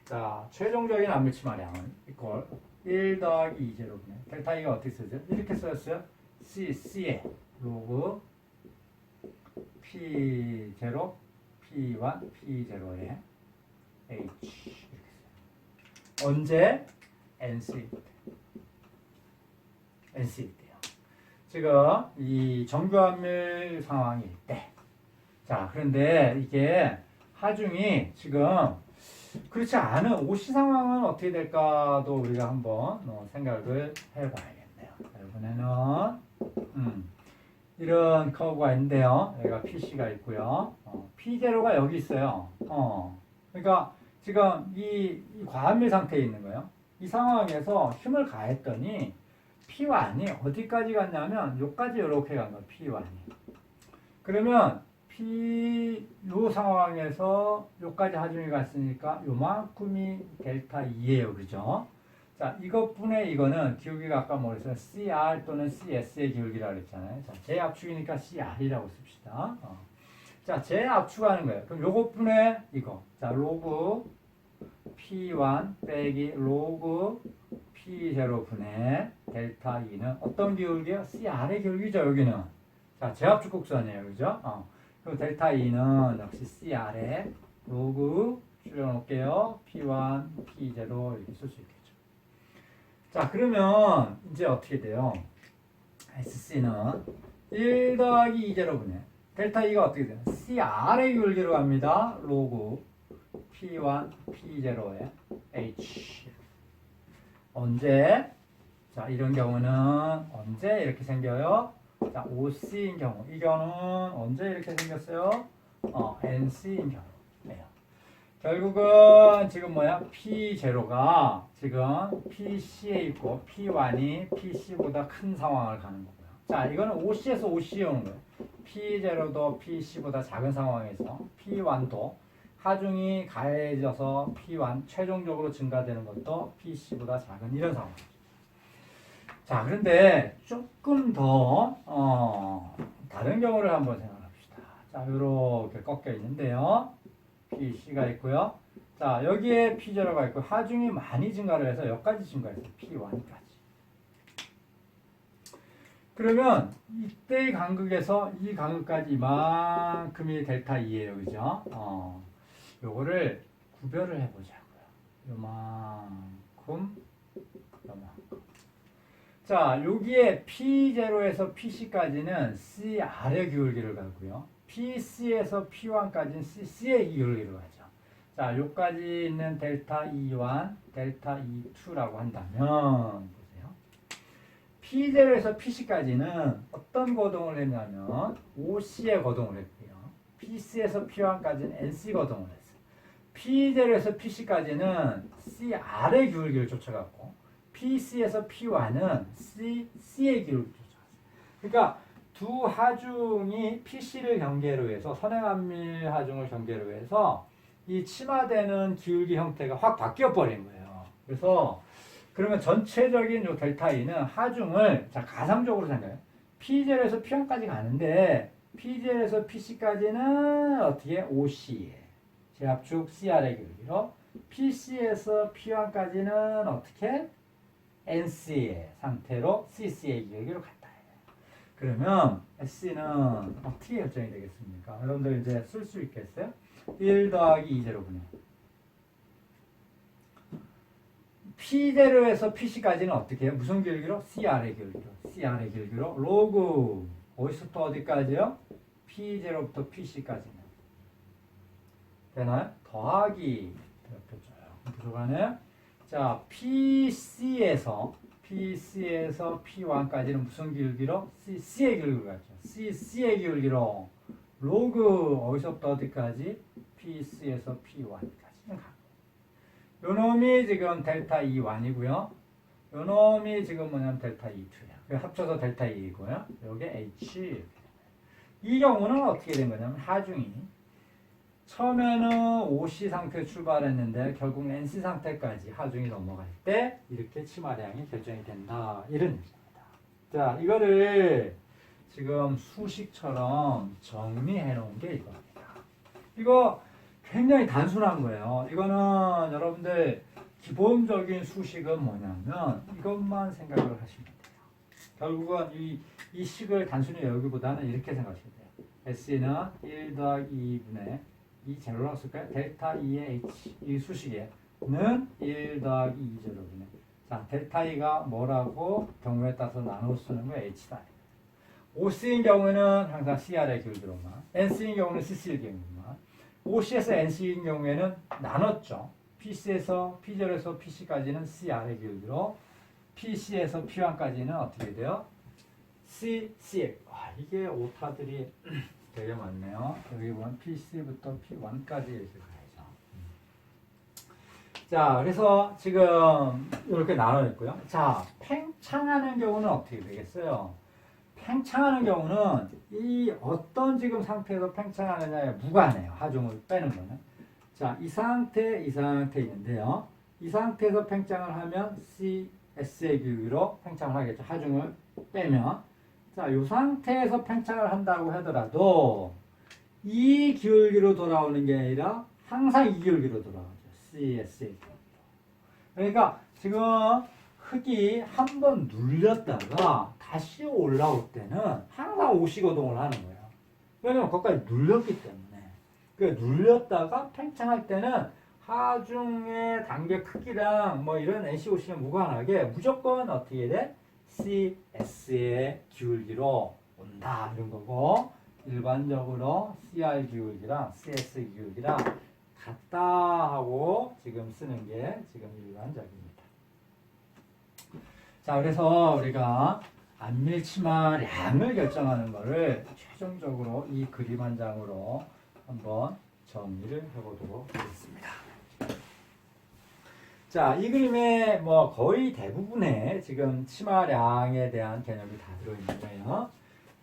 자, 최종적인 암밀치마량은 이퀄 1 더하기 2 제로분의 델타 E가 어떻게 쓰죠? 이렇게 쓰였어요. C의 로그 P0, P1, P0의 H 이렇게 써요. 언제? NC일 때. NC일 때요. 지금 이 정교함밀 상황일 때. 자, 그런데 이게 하중이 지금 그렇지 않은 OC 상황은 어떻게 될까도 우리가 한번 생각을 해봐야겠네요. 이번에는 이런 커브가 있는데요. 여기가 PC가 있고요. P0가 여기 있어요. 그러니까 지금 이 과합밀 상태에 있는 거예요. 이 상황에서 힘을 가했더니 P1이 어디까지 갔냐면 여기까지 이렇게 간 거예요. P1이. 그러면 요 상황에서 요까지 하중이 갔으니까 요만큼이 델타 2예요. 그죠? 자, 이것분의 이거는 기울기가 아까 뭐랬어요? CR 또는 CS의 기울기라고 그랬잖아요. 자, 제압축이니까 CR이라고 씁시다. 자, 제압축하는 거예요. 그럼 요것분의 이거. 자, 로그 P1 빼기 로그 P0 분의 델타 2는 어떤 기울기요? CR의 기울기죠, 여기는. 자, 제압축 곡선이에요. 그죠? 그리고 델타 2는 역시 CR에 로그 줄여놓을게요. P1, P0 이렇게 쓸 수 있겠죠. 자, 그러면 이제 어떻게 돼요? SC는 1 더하기 2제로분의 델타 2가 어떻게 돼요? CR의 기울기로 갑니다. 로그 P1, P0의 H. 언제? 자, 이런 경우는 언제 이렇게 생겨요? 자, OC인 경우. 이 경우는 언제 이렇게 생겼어요? NC인 경우예요. 결국은 지금 뭐야? P0가 지금 PC에 있고 P1이 PC보다 큰 상황을 가는 거고요. 자, 이거는 OC에서 OC에 오는 거예요. P0도 PC보다 작은 상황에서 P1도 하중이 가해져서 P1 최종적으로 증가되는 것도 PC보다 작은 이런 상황이죠. 자, 그런데 조금 더 다른 경우를 한번 생각합시다. 자, 이렇게 꺾여 있는데요. PC가 있고요. 자, 여기에 P0가 있고 하중이 많이 증가를 해서 여기까지 증가해서 P1까지. 그러면 이때의 간극에서 이 간극까지 이만큼이 델타 2예요. 그죠? 요거를 구별을 해보자고요. 요만큼. 자, 여기에 P0에서 PC까지는 CR의 기울기를 가고요. PC에서 P1까지는 CC의 기울기를 가죠. 자, 여기까지 있는 델타 E1, 델타 E2라고 한다면, 보세요. P0에서 PC까지는 어떤 거동을 했냐면 OC에 거동을 했고요. PC에서 P1까지는 NC 거동을 했어요. P0에서 PC까지는 CR의 기울기를 쫓아갔고 PC에서 P1은 C의 기울기를 쫓아갔어요. 그러니까 두 하중이 PC를 경계로 해서 선행암밀 하중을 경계로 해서 이 침하되는 기울기 형태가 확 바뀌어 버린 거예요. 그래서 그러면 전체적인 요 델타 E는 하중을 자 가상적으로 생각해요. P0에서 P1까지 가는데 P0에서 PC까지는 어떻게 OC에 제압축 CR의 기울기로 PC에서 P1까지는 어떻게 NC의 상태로 CC의 기울기로 갔다. 그러면 SC는 어떻게 결정이 되겠습니까? 여러분들 이제 쓸 수 있겠어요? 1 더하기 2제로분의 P0에서 PC까지는 어떻게 해요? 무슨 기울기로? CR의 기울기로. CR의 기울기로 로그 어디서부터 어디까지요? P0부터 PC까지는 되나요? 더하기 이렇게 줘요. 부족하네. 자, PC에서 P1까지는 무슨 기울기로? C의 기울기로 갔죠. C의 기울기로 로그 어디서부터 어디까지? PC에서 P1까지는 가고. 요 놈이 지금 델타 E1이고요. 요 놈이 지금 뭐냐면 델타 E2야. 합쳐서 델타 E이고요. 요게 H. 이 경우는 어떻게 된 거냐면 하중이 처음에는 OC 상태 출발했는데 결국 NC 상태까지 하중이 넘어갈 때 이렇게 치마량이 결정이 된다. 이런 얘기입니다. 자, 이거를 지금 수식처럼 정리해 놓은 게 이겁니다. 이거 굉장히 단순한 거예요. 이거는 여러분들 기본적인 수식은 뭐냐면 이것만 생각을 하시면 돼요. 결국은 이 식을 단순히 여기보다는 이렇게 생각하시면 돼요. SE는 1 더하기 2분의 이 제로라고 쓸까요? 델타 E의 H 이 수식에는 1 더하기 2제로분의 자 델타 E가 뭐라고 경우에 따라서 나눠 쓰는 거 H다. OC인 경우에는 항상 CR의 기울기로만 NC인 경우는 CC의 기울기로만 OC에서 NC인 경우에는 나눴죠. PC에서 P0에서 PC까지는 CR의 기울기로 PC에서 P1까지는 어떻게 돼요? CC의 이게 오타들이 되게 많네요. 여기 보면 PC부터 P1까지 이렇게 가야죠. 자, 그래서 지금 이렇게 나눠냈고요. 자, 팽창하는 경우는 어떻게 되겠어요? 팽창하는 경우는 이 어떤 지금 상태에서 팽창하느냐에 무관해요. 하중을 빼는 거는. 자, 이 상태 있는데요. 이 상태에서 팽창을 하면 CS의 기울기로 팽창을 하겠죠. 하중을 빼면. 자, 이 상태에서 팽창을 한다고 하더라도 이 기울기로 돌아오는 게 아니라 항상 이 기울기로 돌아가죠. CS의 기울기로. 그러니까 지금 흙이 한번 눌렸다가 다시 올라올 때는 항상 오시거동을 하는 거예요. 왜냐면 거기까지 눌렸기 때문에. 그 눌렸다가 팽창할 때는 하중의 단계 크기랑 뭐 이런 NCOC랑 무관하게 무조건 어떻게 돼? CS의 기울기로 온다 이런 거고 일반적으로 CR 기울기랑 CS 기울기랑 같다 하고 지금 쓰는 게 지금 일반적입니다. 자, 그래서 우리가 안밀치마량을 결정하는 것을 최종적으로 이 그림 한 장으로 한번 정리를 해보도록 하겠습니다. 자, 이 그림에 뭐 거의 대부분의 지금 치마량에 대한 개념이 다 들어있는 거예요.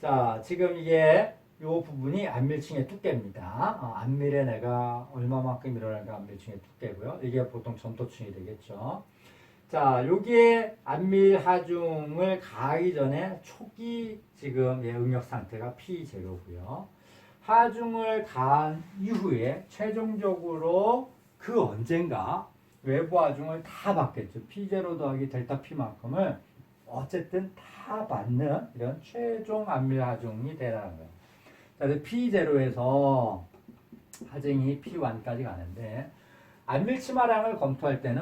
자, 지금 이게 이 부분이 안밀층의 두께입니다. 안밀에 내가 얼마만큼 일어나는가 안밀층의 두께고요. 이게 보통 점토층이 되겠죠. 자, 여기에 안밀 하중을 가하기 전에 초기 지금 응력 상태가 P0고요. 하중을 가한 이후에 최종적으로 그 언젠가 외부 하중을 다 받겠죠. P0 더하기 델타 P만큼을 어쨌든 다 받는 이런 최종 안밀 하중이 되라는 거예요. 자, P0에서 하중이 P1까지 가는데 안밀 치마량을 검토할 때는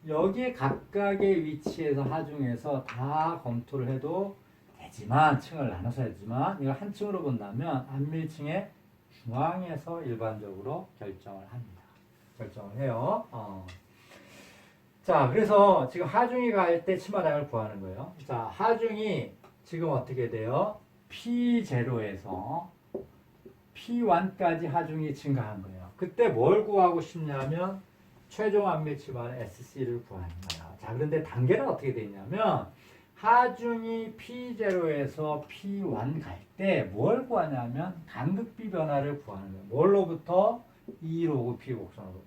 여기 각각의 위치에서 하중에서 다 검토를 해도 되지만 층을 나눠서 했지만 이걸 한 층으로 본다면 안밀층의 중앙에서 일반적으로 결정을 합니다. 결정을 해요. 자, 그래서 지금 하중이 갈 때 치마량을 구하는 거예요. 자, 하중이 지금 어떻게 돼요? P0에서 P1까지 하중이 증가한 거예요. 그때 뭘 구하고 싶냐면 최종 안밀치마는 SC를 구하는 거예요. 자, 그런데 단계는 어떻게 되냐면 하중이 P0에서 P1 갈 때 뭘 구하냐면 간극비 변화를 구하는 거예요. 뭘로부터? E 로그 P 곡선으로부터.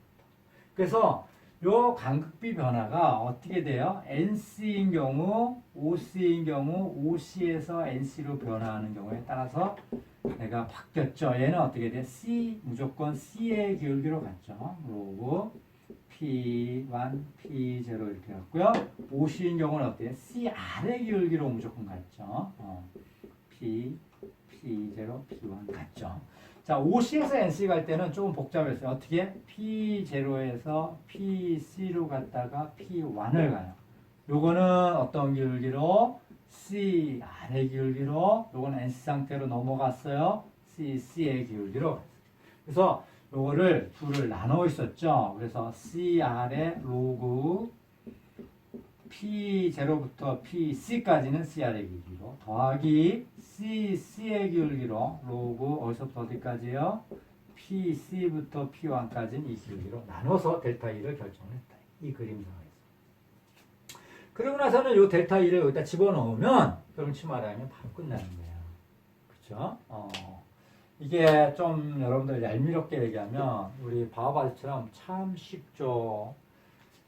그래서 요 간극비 변화가 어떻게 돼요? NC인 경우, OC인 경우, OC에서 NC로 변화하는 경우에 따라서 내가 바뀌었죠. 얘는 어떻게 돼? C, 무조건 C의 기울기로 갔죠. 로그 P1, P0 이렇게 갔고요. OC인 경우는 어때요? C 아래 기울기로 무조건 갔죠. P0, P1 갔죠. 자, OC에서 NC 갈 때는 조금 복잡했어요. 어떻게? P0에서 PC로 갔다가 P1을 가요. 요거는 어떤 기울기로? C 아래 기울기로, 요거는 NC 상태로 넘어갔어요. C의 기울기로 갔어요. 그래서 요거를 둘을 나눠 있었죠. 그래서 C 아래 로그 P0부터 PC까지는 C 아래 기울기로 더하기 C의 기울기로 로그 어디서부터 어디까지요? PC부터 P1까지는 이 기울기로 나눠서 델타 E를 결정했다. 이 그림상에서. 그러고 나서는 이 델타 E를 여기다 집어넣으면 그럼 치마량이 바로 끝나는 거예요. 그렇죠? 이게 좀 여러분들 얄미럽게 얘기하면 우리 바오바지처럼 참 쉽죠.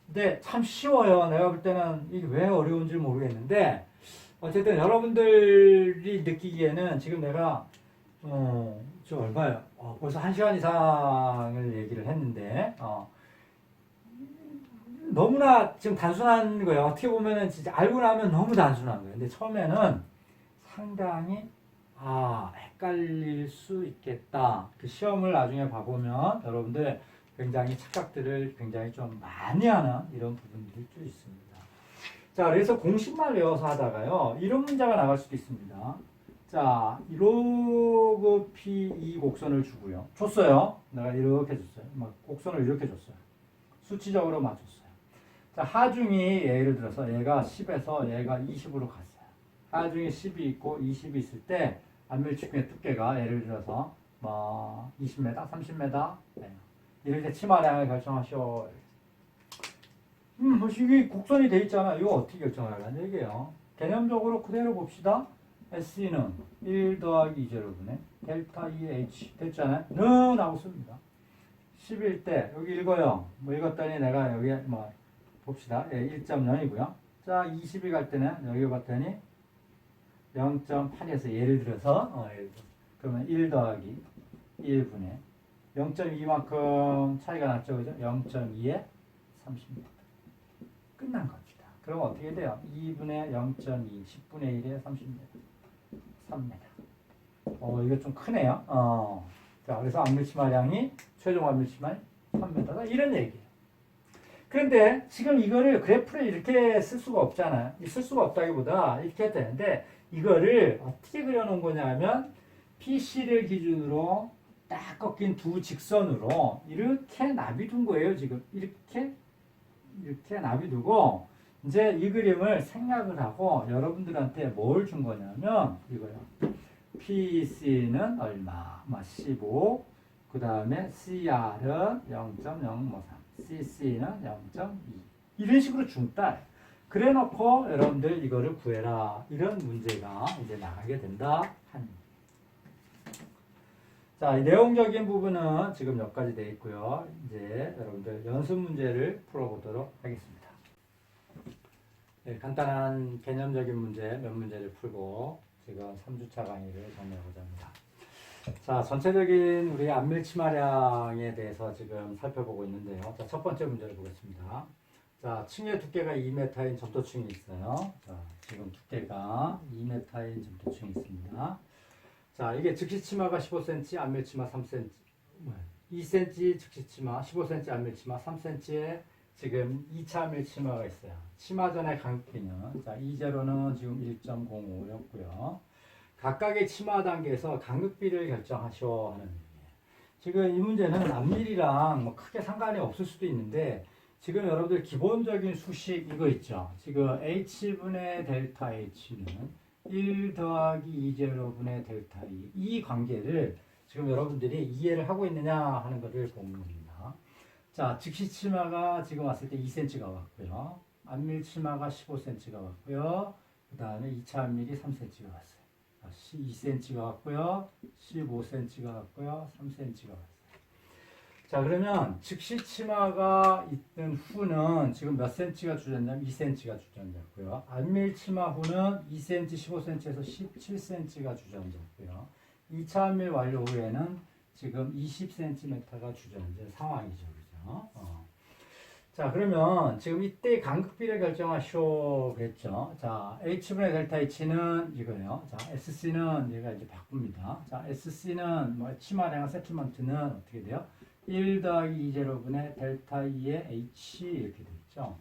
근데 참 쉬워요. 내가 볼 때는 이게 왜 어려운지 모르겠는데 어쨌든 여러분들이 느끼기에는 지금 내가 저 얼마요? 벌써 1시간 이상을 얘기를 했는데 너무나 지금 단순한 거예요. 어떻게 보면은 진짜 알고 나면 너무 단순한 거예요. 근데 처음에는 상당히 헷갈릴 수 있겠다. 그 시험을 나중에 봐보면 여러분들 굉장히 착각들을 굉장히 좀 많이 하는 이런 부분들이 좀 있습니다. 자, 그래서 공식만 외워서 하다가요, 이런 문제가 나갈 수도 있습니다. 자, 로그 P2 곡선을 주고요. 줬어요. 내가 이렇게 줬어요. 막 곡선을 이렇게 줬어요. 수치적으로 맞췄어요. 자, 하중이 예를 들어서 얘가 10에서 얘가 20으로 갔어요. 하중이 10이 있고 20이 있을 때 안밀치마의 두께가 예를 들어서 뭐 20m, 30m 이럴 때 치마량을 결정하시오. 이게 곡선이 돼 있잖아. 이거 어떻게 결정하라는 얘기예요. 개념적으로 그대로 봅시다. SC는 1 더하기 2제곱분의 델타 EH 됐잖아요. 는 하고 씁니다. 10일 때 여기 읽어요. 뭐 읽었더니 내가 여기 뭐 봅시다. 1.0이고요. 자, 20이 갈 때는 여기 봤더니 0.8에서 예를 들어서 그러면 1 더하기 1분의 0.2만큼 차이가 났죠. 그죠? 0.2에 30m. 끝난 겁니다. 그럼 어떻게 돼요? 2분의 0.2, 10분의 1에 30m. 3m. 이거 좀 크네요. 자, 그래서 안밀치마량이 최종 안밀치마 3m다. 이런 얘기예요. 그런데 지금 이거를 그래프를 이렇게 쓸 수가 없잖아요. 쓸 수가 없다기보다 이렇게 해야 되는데 이거를 어떻게 그려놓은 거냐 하면 PC를 기준으로 딱 꺾인 두 직선으로 이렇게 나비둔 거예요. 지금 이렇게 나비두고 이제 이 그림을 생략을 하고 여러분들한테 뭘 준 거냐면 이거요. PC는 얼마? 15. 그 다음에 CR은 0.053. CC는 0.2. 이런 식으로 준다. 그래 놓고 여러분들 이거를 구해라. 이런 문제가 이제 나가게 된다. 자, 이 내용적인 부분은 지금 여기까지 되어 있고요. 이제 여러분들 연습 문제를 풀어보도록 하겠습니다. 네, 간단한 개념적인 문제 몇 문제를 풀고 지금 3주차 강의를 정리하고자 합니다. 자, 전체적인 우리 안밀치마량에 대해서 지금 살펴보고 있는데요. 자, 첫 번째 문제를 보겠습니다. 자, 층의 두께가 2m인 점토층이 있어요. 자, 지금 두께가 2m인 점토층이 있습니다. 자, 이게 즉시치마가 15cm, 안밀치마 3cm, 2cm 즉시치마, 15cm 안밀치마, 3cm에 지금 2차 안밀치마가 있어요. 치마전의 간극비는, 자, 이제로는 지금 1.05였고요. 각각의 치마 단계에서 간극비를 결정하셔 하는 얘기예요. 지금 이 문제는 안밀이랑 뭐 크게 상관이 없을 수도 있는데, 지금 여러분들 기본적인 수식 이거 있죠. 지금 h분의 델타 h는 1 더하기 2제로분의 델타 2. 이 관계를 지금 여러분들이 이해를 하고 있느냐 하는 것을 보는 겁니다. 자, 즉시 치마가 지금 왔을 때 2cm가 왔고요. 안밀 치마가 15cm가 왔고요. 그 다음에 2차 안밀이 3cm가 왔어요. 2cm가 왔고요. 15cm가 왔고요. 3cm가 왔어요. 자, 그러면 즉시 치마가 있던 후는 지금 몇 cm가 주전자면 2cm가 주전자고요. 안밀 치마 후는 2cm, 15cm에서 17cm가 주전자고요. 2차 안밀 완료 후에는 지금 20cm가 주전자 상황이죠. 그죠? 자, 그러면 지금 이때 간극비를 결정하시오 그랬죠. 자, H분의 델타 H는 이거예요. 자, SC는 얘가 이제 바꿉니다. 자, SC는 뭐 치마량과 세틀먼트는 어떻게 돼요? 1 더하기 2제로분의 델타 2의 H 이렇게 되어 있죠.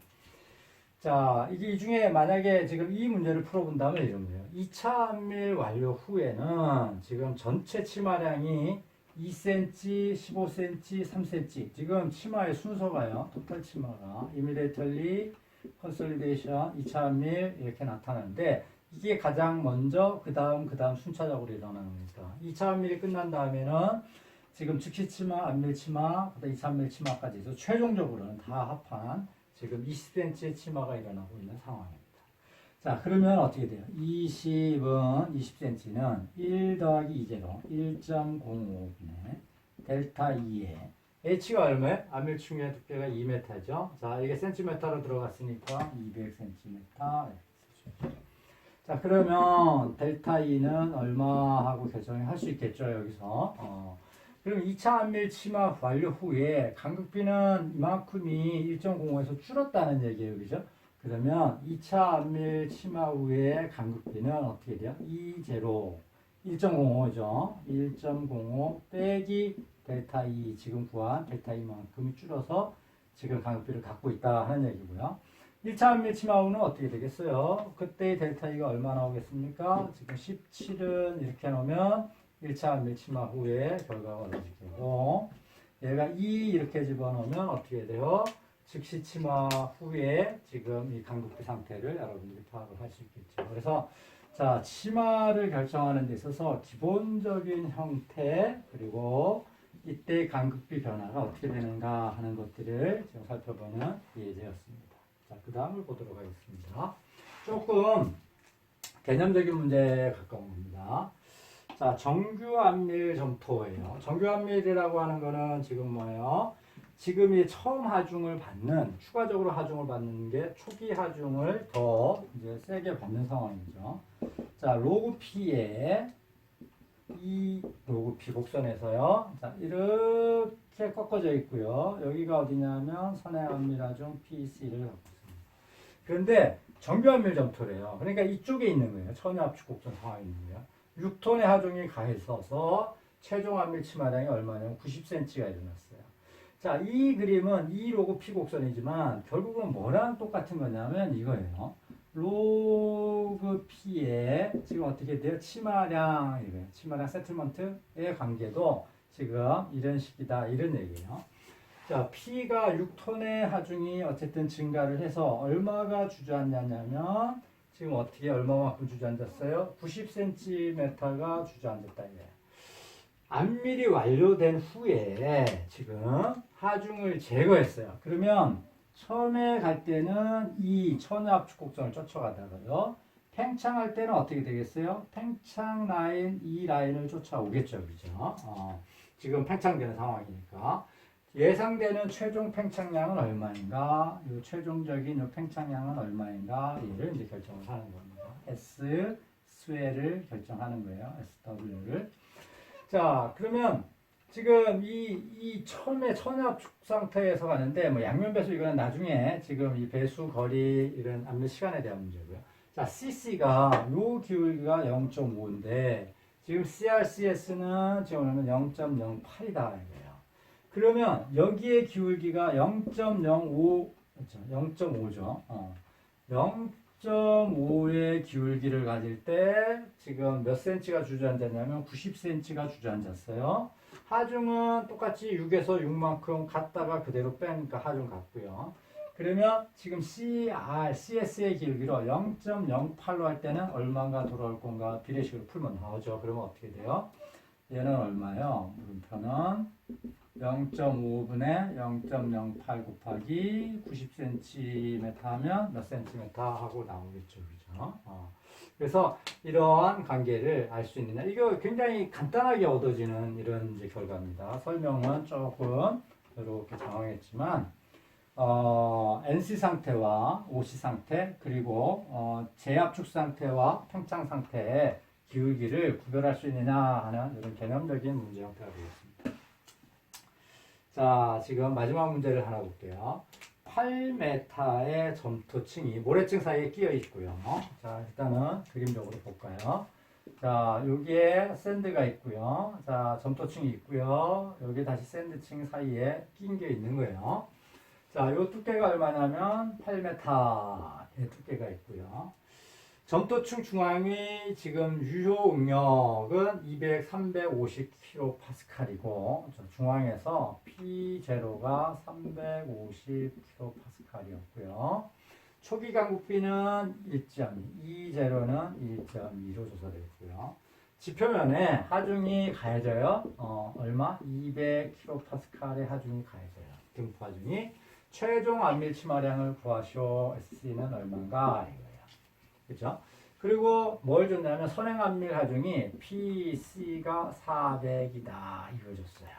자, 이게 이 중에 만약에 지금 이 문제를 풀어본다면 이런 거예요. 2차 안밀 완료 후에는 지금 전체 치마량이 2cm, 15cm, 3cm. 지금 치마의 순서가요. 토탈 치마가 이미디어털리, 컨솔리데이션, 2차 안밀 이렇게 나타나는데 이게 가장 먼저 그 다음 순차적으로 일어나는 거니까 2차 안밀이 끝난 다음에는 지금 즉시 치마, 안밀 치마, 그다음 2차 안밀 치마까지 해서 최종적으로는 다 합한 지금 20cm의 치마가 일어나고 있는 상황입니다. 자, 그러면 어떻게 돼요? 20cm는 1 더하기 2제로 1.05분의 델타 2에 H가 얼마예요? 안밀충의 두께가 2m죠. 자, 이게 센티미터로 들어갔으니까 200cm. 자, 그러면 델타 2는 얼마 하고 결정할 수 있겠죠, 여기서. 그럼 2차 안밀 치마 완료 후에 간극비는 이만큼이 1.05에서 줄었다는 얘기예요. 그죠? 그러면 2차 안밀 치마 후에 간극비는 어떻게 돼요? 2제로 1.05죠. 1.05 빼기 델타 2 지금 구한 델타 2만큼이 줄어서 지금 간극비를 갖고 있다 하는 얘기고요. 1차 안밀 치마 후는 어떻게 되겠어요? 그때 델타 2가 얼마 나오겠습니까? 지금 17은 이렇게 놓으면 1차 안밀 치마 후에 결과가 어떻게 되고 얘가 2 이렇게 집어넣으면 어떻게 돼요? 즉시 치마 후에 지금 이 간극비 상태를 여러분들이 파악을 할 수 있겠죠. 그래서 자, 치마를 결정하는 데 있어서 기본적인 형태 그리고 이때 간극비 변화가 어떻게 되는가 하는 것들을 지금 살펴보는 예제였습니다. 자, 그 다음을 보도록 하겠습니다. 조금 개념적인 문제에 가까운 겁니다. 자, 정규 안밀 점토예요. 정규 안밀이라고 하는 거는 지금 뭐예요? 지금 이 처음 하중을 받는, 추가적으로 하중을 받는 게 초기 하중을 더 이제 세게 받는 상황이죠. 자, 로그 P에 이 로그 P 곡선에서요. 자, 이렇게 꺾어져 있고요. 여기가 어디냐면 선의 안밀 하중 PC를 갖고 있습니다. 그런데 정규 안밀 점토래요. 그러니까 이쪽에 있는 거예요. 천여 압축 곡선 상황이 있는 거예요. 6톤의 하중이 가해서서 최종 안밀 치마량이 얼마냐면 90cm가 일어났어요. 자, 이 그림은 이 로그 P 곡선이지만 결국은 뭐랑 똑같은 거냐면 이거예요. 로그 P에 지금 어떻게 돼요? 치마량, 이거예요. 치마량 세틀먼트의 관계도 지금 이런 식이다. 이런 얘기예요. 자, P가 6톤의 하중이 어쨌든 증가를 해서 얼마가 주저앉았냐면 지금 어떻게 얼마만큼 주저앉았어요? 90cm가 주저앉았다 이거예요. 안밀이 완료된 후에 지금 하중을 제거했어요. 그러면 처음에 갈 때는 이 천압축 곡선을 쫓아가다가요. 팽창할 때는 어떻게 되겠어요? 팽창 라인, 이 라인을 쫓아오겠죠. 그죠? 지금 팽창되는 상황이니까. 예상되는 최종 팽창량은 얼마인가? 이 최종적인 이 팽창량은 얼마인가? 얘를 이제 결정을 하는 겁니다. S 수혜를 결정하는 거예요. SW를. 자, 그러면 지금 이 처음에 천압축 상태에서 가는데 뭐 양면 배수 이거는 나중에 지금 이 배수 거리 이런 안밀 시간에 대한 문제고요. 자, CC가 요 기울기가 0.5인데 지금 CRCS는 지금 0.08이다 이거예요. 그러면 여기에 기울기가 0.05 그렇죠? 0.5죠. 0.5의 기울기를 가질 때 지금 몇 cm가 주저앉았냐면 90cm가 주저앉았어요. 하중은 똑같이 6에서 6만큼 갔다가 그대로 빼니까 하중 같고요. 그러면 지금 CS의 길기로 0.08로 할 때는 얼마가 돌아올 건가 비례식으로 풀면 나오죠. 그러면 어떻게 돼요? 얘는 얼마예요? 물음표는 0.5분의 0.08 곱하기 90cm 하면 몇 cm 하고 나오겠죠. 그죠? 그래서 이러한 관계를 알 수 있느냐. 이거 굉장히 간단하게 얻어지는 이런 이제 결과입니다. 설명은 조금 이렇게 장황했지만, NC 상태와 OC 상태, 그리고 제압축 상태와 팽창 상태의 기울기를 구별할 수 있느냐 하는 이런 개념적인 문제 형태가 되겠습니다. 자, 지금 마지막 문제를 하나 볼게요. 8m의 점토층이 모래층 사이에 끼어 있고요. 자, 일단은 그림적으로 볼까요? 자, 여기에 샌드가 있고요. 자, 점토층이 있고요. 여기 다시 샌드층 사이에 끼게 있는 거예요. 자, 요 두께가 얼마냐면 8m의 두께가 있고요. 점토층 중앙이 지금 유효 응력은 350kPa이고 중앙에서 P0가 350kPa이었고요. 초기 강국비는 1.2, 0는 1.2로 조사되었고요. 지표면에 하중이 가해져요. 얼마? 200kPa의 하중이 가해져요. 등포 하중이. 최종 안밀 치마량을 구하시오. SC는 얼마인가? 이거예요. 그죠? 그리고 뭘 줬냐면 선행 안밀 하중이 PC가 400이다. 이걸 줬어요.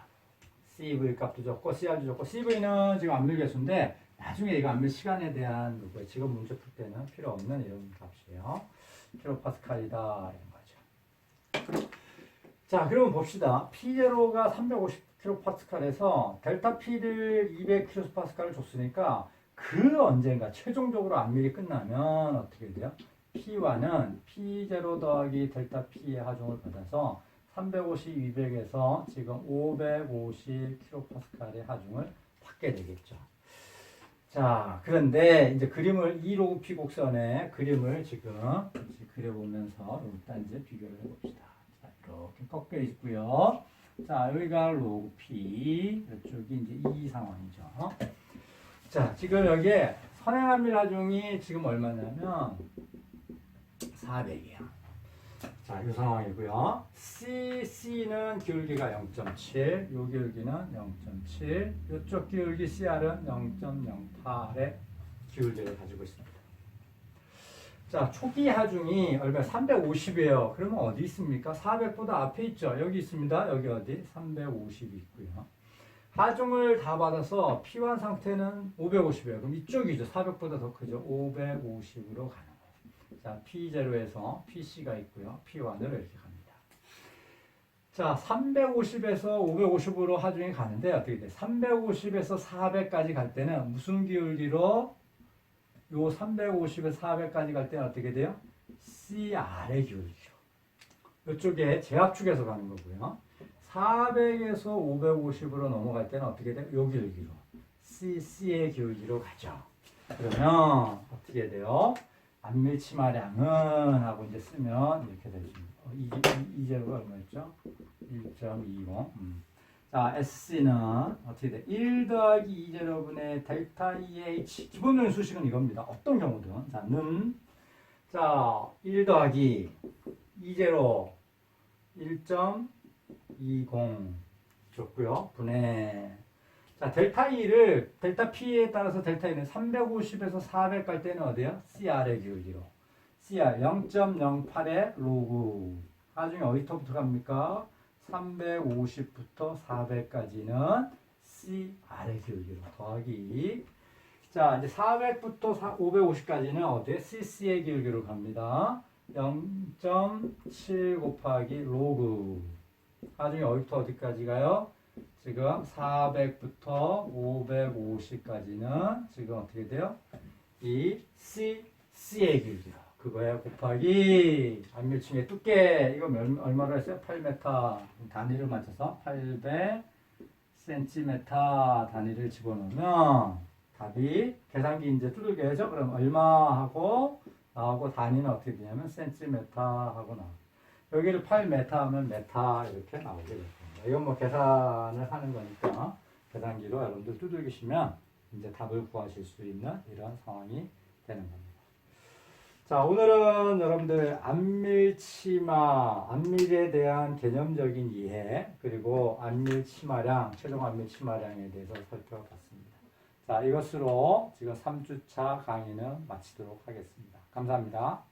CV 값도 줬고 CR도 줬고 CV는 지금 안밀 개수인데 나중에 이거 안밀 시간에 대한 누구예요? 지금 문제 풀 때는 필요 없는 이런 값이에요. 킬로파스칼이다 이런 거죠. 자, 그러면 봅시다. P0가 350kPa에서 델타 P를 200kPa를 줬으니까 그 언젠가 최종적으로 안밀이 끝나면 어떻게 돼요? P1은 P0 더하기 델타 P의 하중을 받아서 350, 200에서 지금 550kPa의 하중을 받게 되겠죠. 자, 그런데 이제 그림을 이 로그 P 곡선의 그림을 지금 그려보면서 일단 이제 비교를 해봅시다. 자, 이렇게 꺾여 있고요. 자, 여기가 로그 P, 이쪽이 이제 이 상황이죠. 자, 지금 여기에 선행안밀 하중이 지금 얼마냐면 400이에요. 자, 이 상황이고요. C는 기울기가 0.7, 요 기울기는 0.7, 요쪽 기울기 CR은 0.08의 기울기를 가지고 있습니다. 자, 초기 하중이 얼마? 350이에요. 그러면 어디 있습니까? 400보다 앞에 있죠. 여기 있습니다. 여기 어디? 350이 있고요. 하중을 다 받아서 P1 상태는 550이에요. 그럼 이쪽이죠. 400보다 더 크죠. 550으로 가는 거예요. 자, P0에서 PC가 있고요. P1으로 이렇게 갑니다. 자, 350에서 550으로 하중이 가는데 어떻게 돼? 350에서 400까지 갈 때는 무슨 기울기로? 요 350에서 400까지 갈 때는 어떻게 돼요? CR의 기울기로. 이쪽에 제압축에서 가는 거고요. 400에서 550으로 넘어갈 때는 어떻게 돼요? 요 기울기로. CC의 기울기로 가죠. 그러면 어떻게 돼요? 안밀 치마량은 하고 이제 쓰면 이렇게 되죠. 이제로가 얼마였죠? 1.20. 자, SC는 어떻게 돼? 1 더하기 2제로분의 델타 EH. 기본적인 수식은 이겁니다. 어떤 경우든. 자, 자, 1 더하기 2제로 1.20 줬고요. 분의. 자, 델타 E를, 델타 P에 따라서 델타 E는 350에서 400 갈 때는 어디야? CR의 기울기로. CR 0.08의 로그. 나중에 어디부터 갑니까? 350부터 400까지는 CR의 기울기로 더하기. 자, 이제 400부터 550까지는 어디에? CC의 기울기로 갑니다. 0.7 곱하기 로그. 나중에 어디부터 어디까지 가요? 지금 400부터 550까지는 지금 어떻게 돼요? 이 C의 길이요. 그거에 곱하기 안밀층의 두께. 이거 얼마로 했어요? 8m. 단위를 맞춰서 800cm 단위를 집어넣으면 답이 계산기 이제 두들겨야죠. 그럼 얼마 하고 나오고 단위는 어떻게 되냐면 cm 하고 나와. 여기를 8m 하면 메타 이렇게 나오게 됩니다. 이건 뭐 계산을 하는 거니까 계산기로 여러분들 두들기시면 이제 답을 구하실 수 있는 이런 상황이 되는 겁니다. 자, 오늘은 여러분들 안밀치마, 안밀에 대한 개념적인 이해, 그리고 안밀치마량, 최종 안밀치마량에 대해서 살펴봤습니다. 자, 이것으로 지금 3주차 강의는 마치도록 하겠습니다. 감사합니다.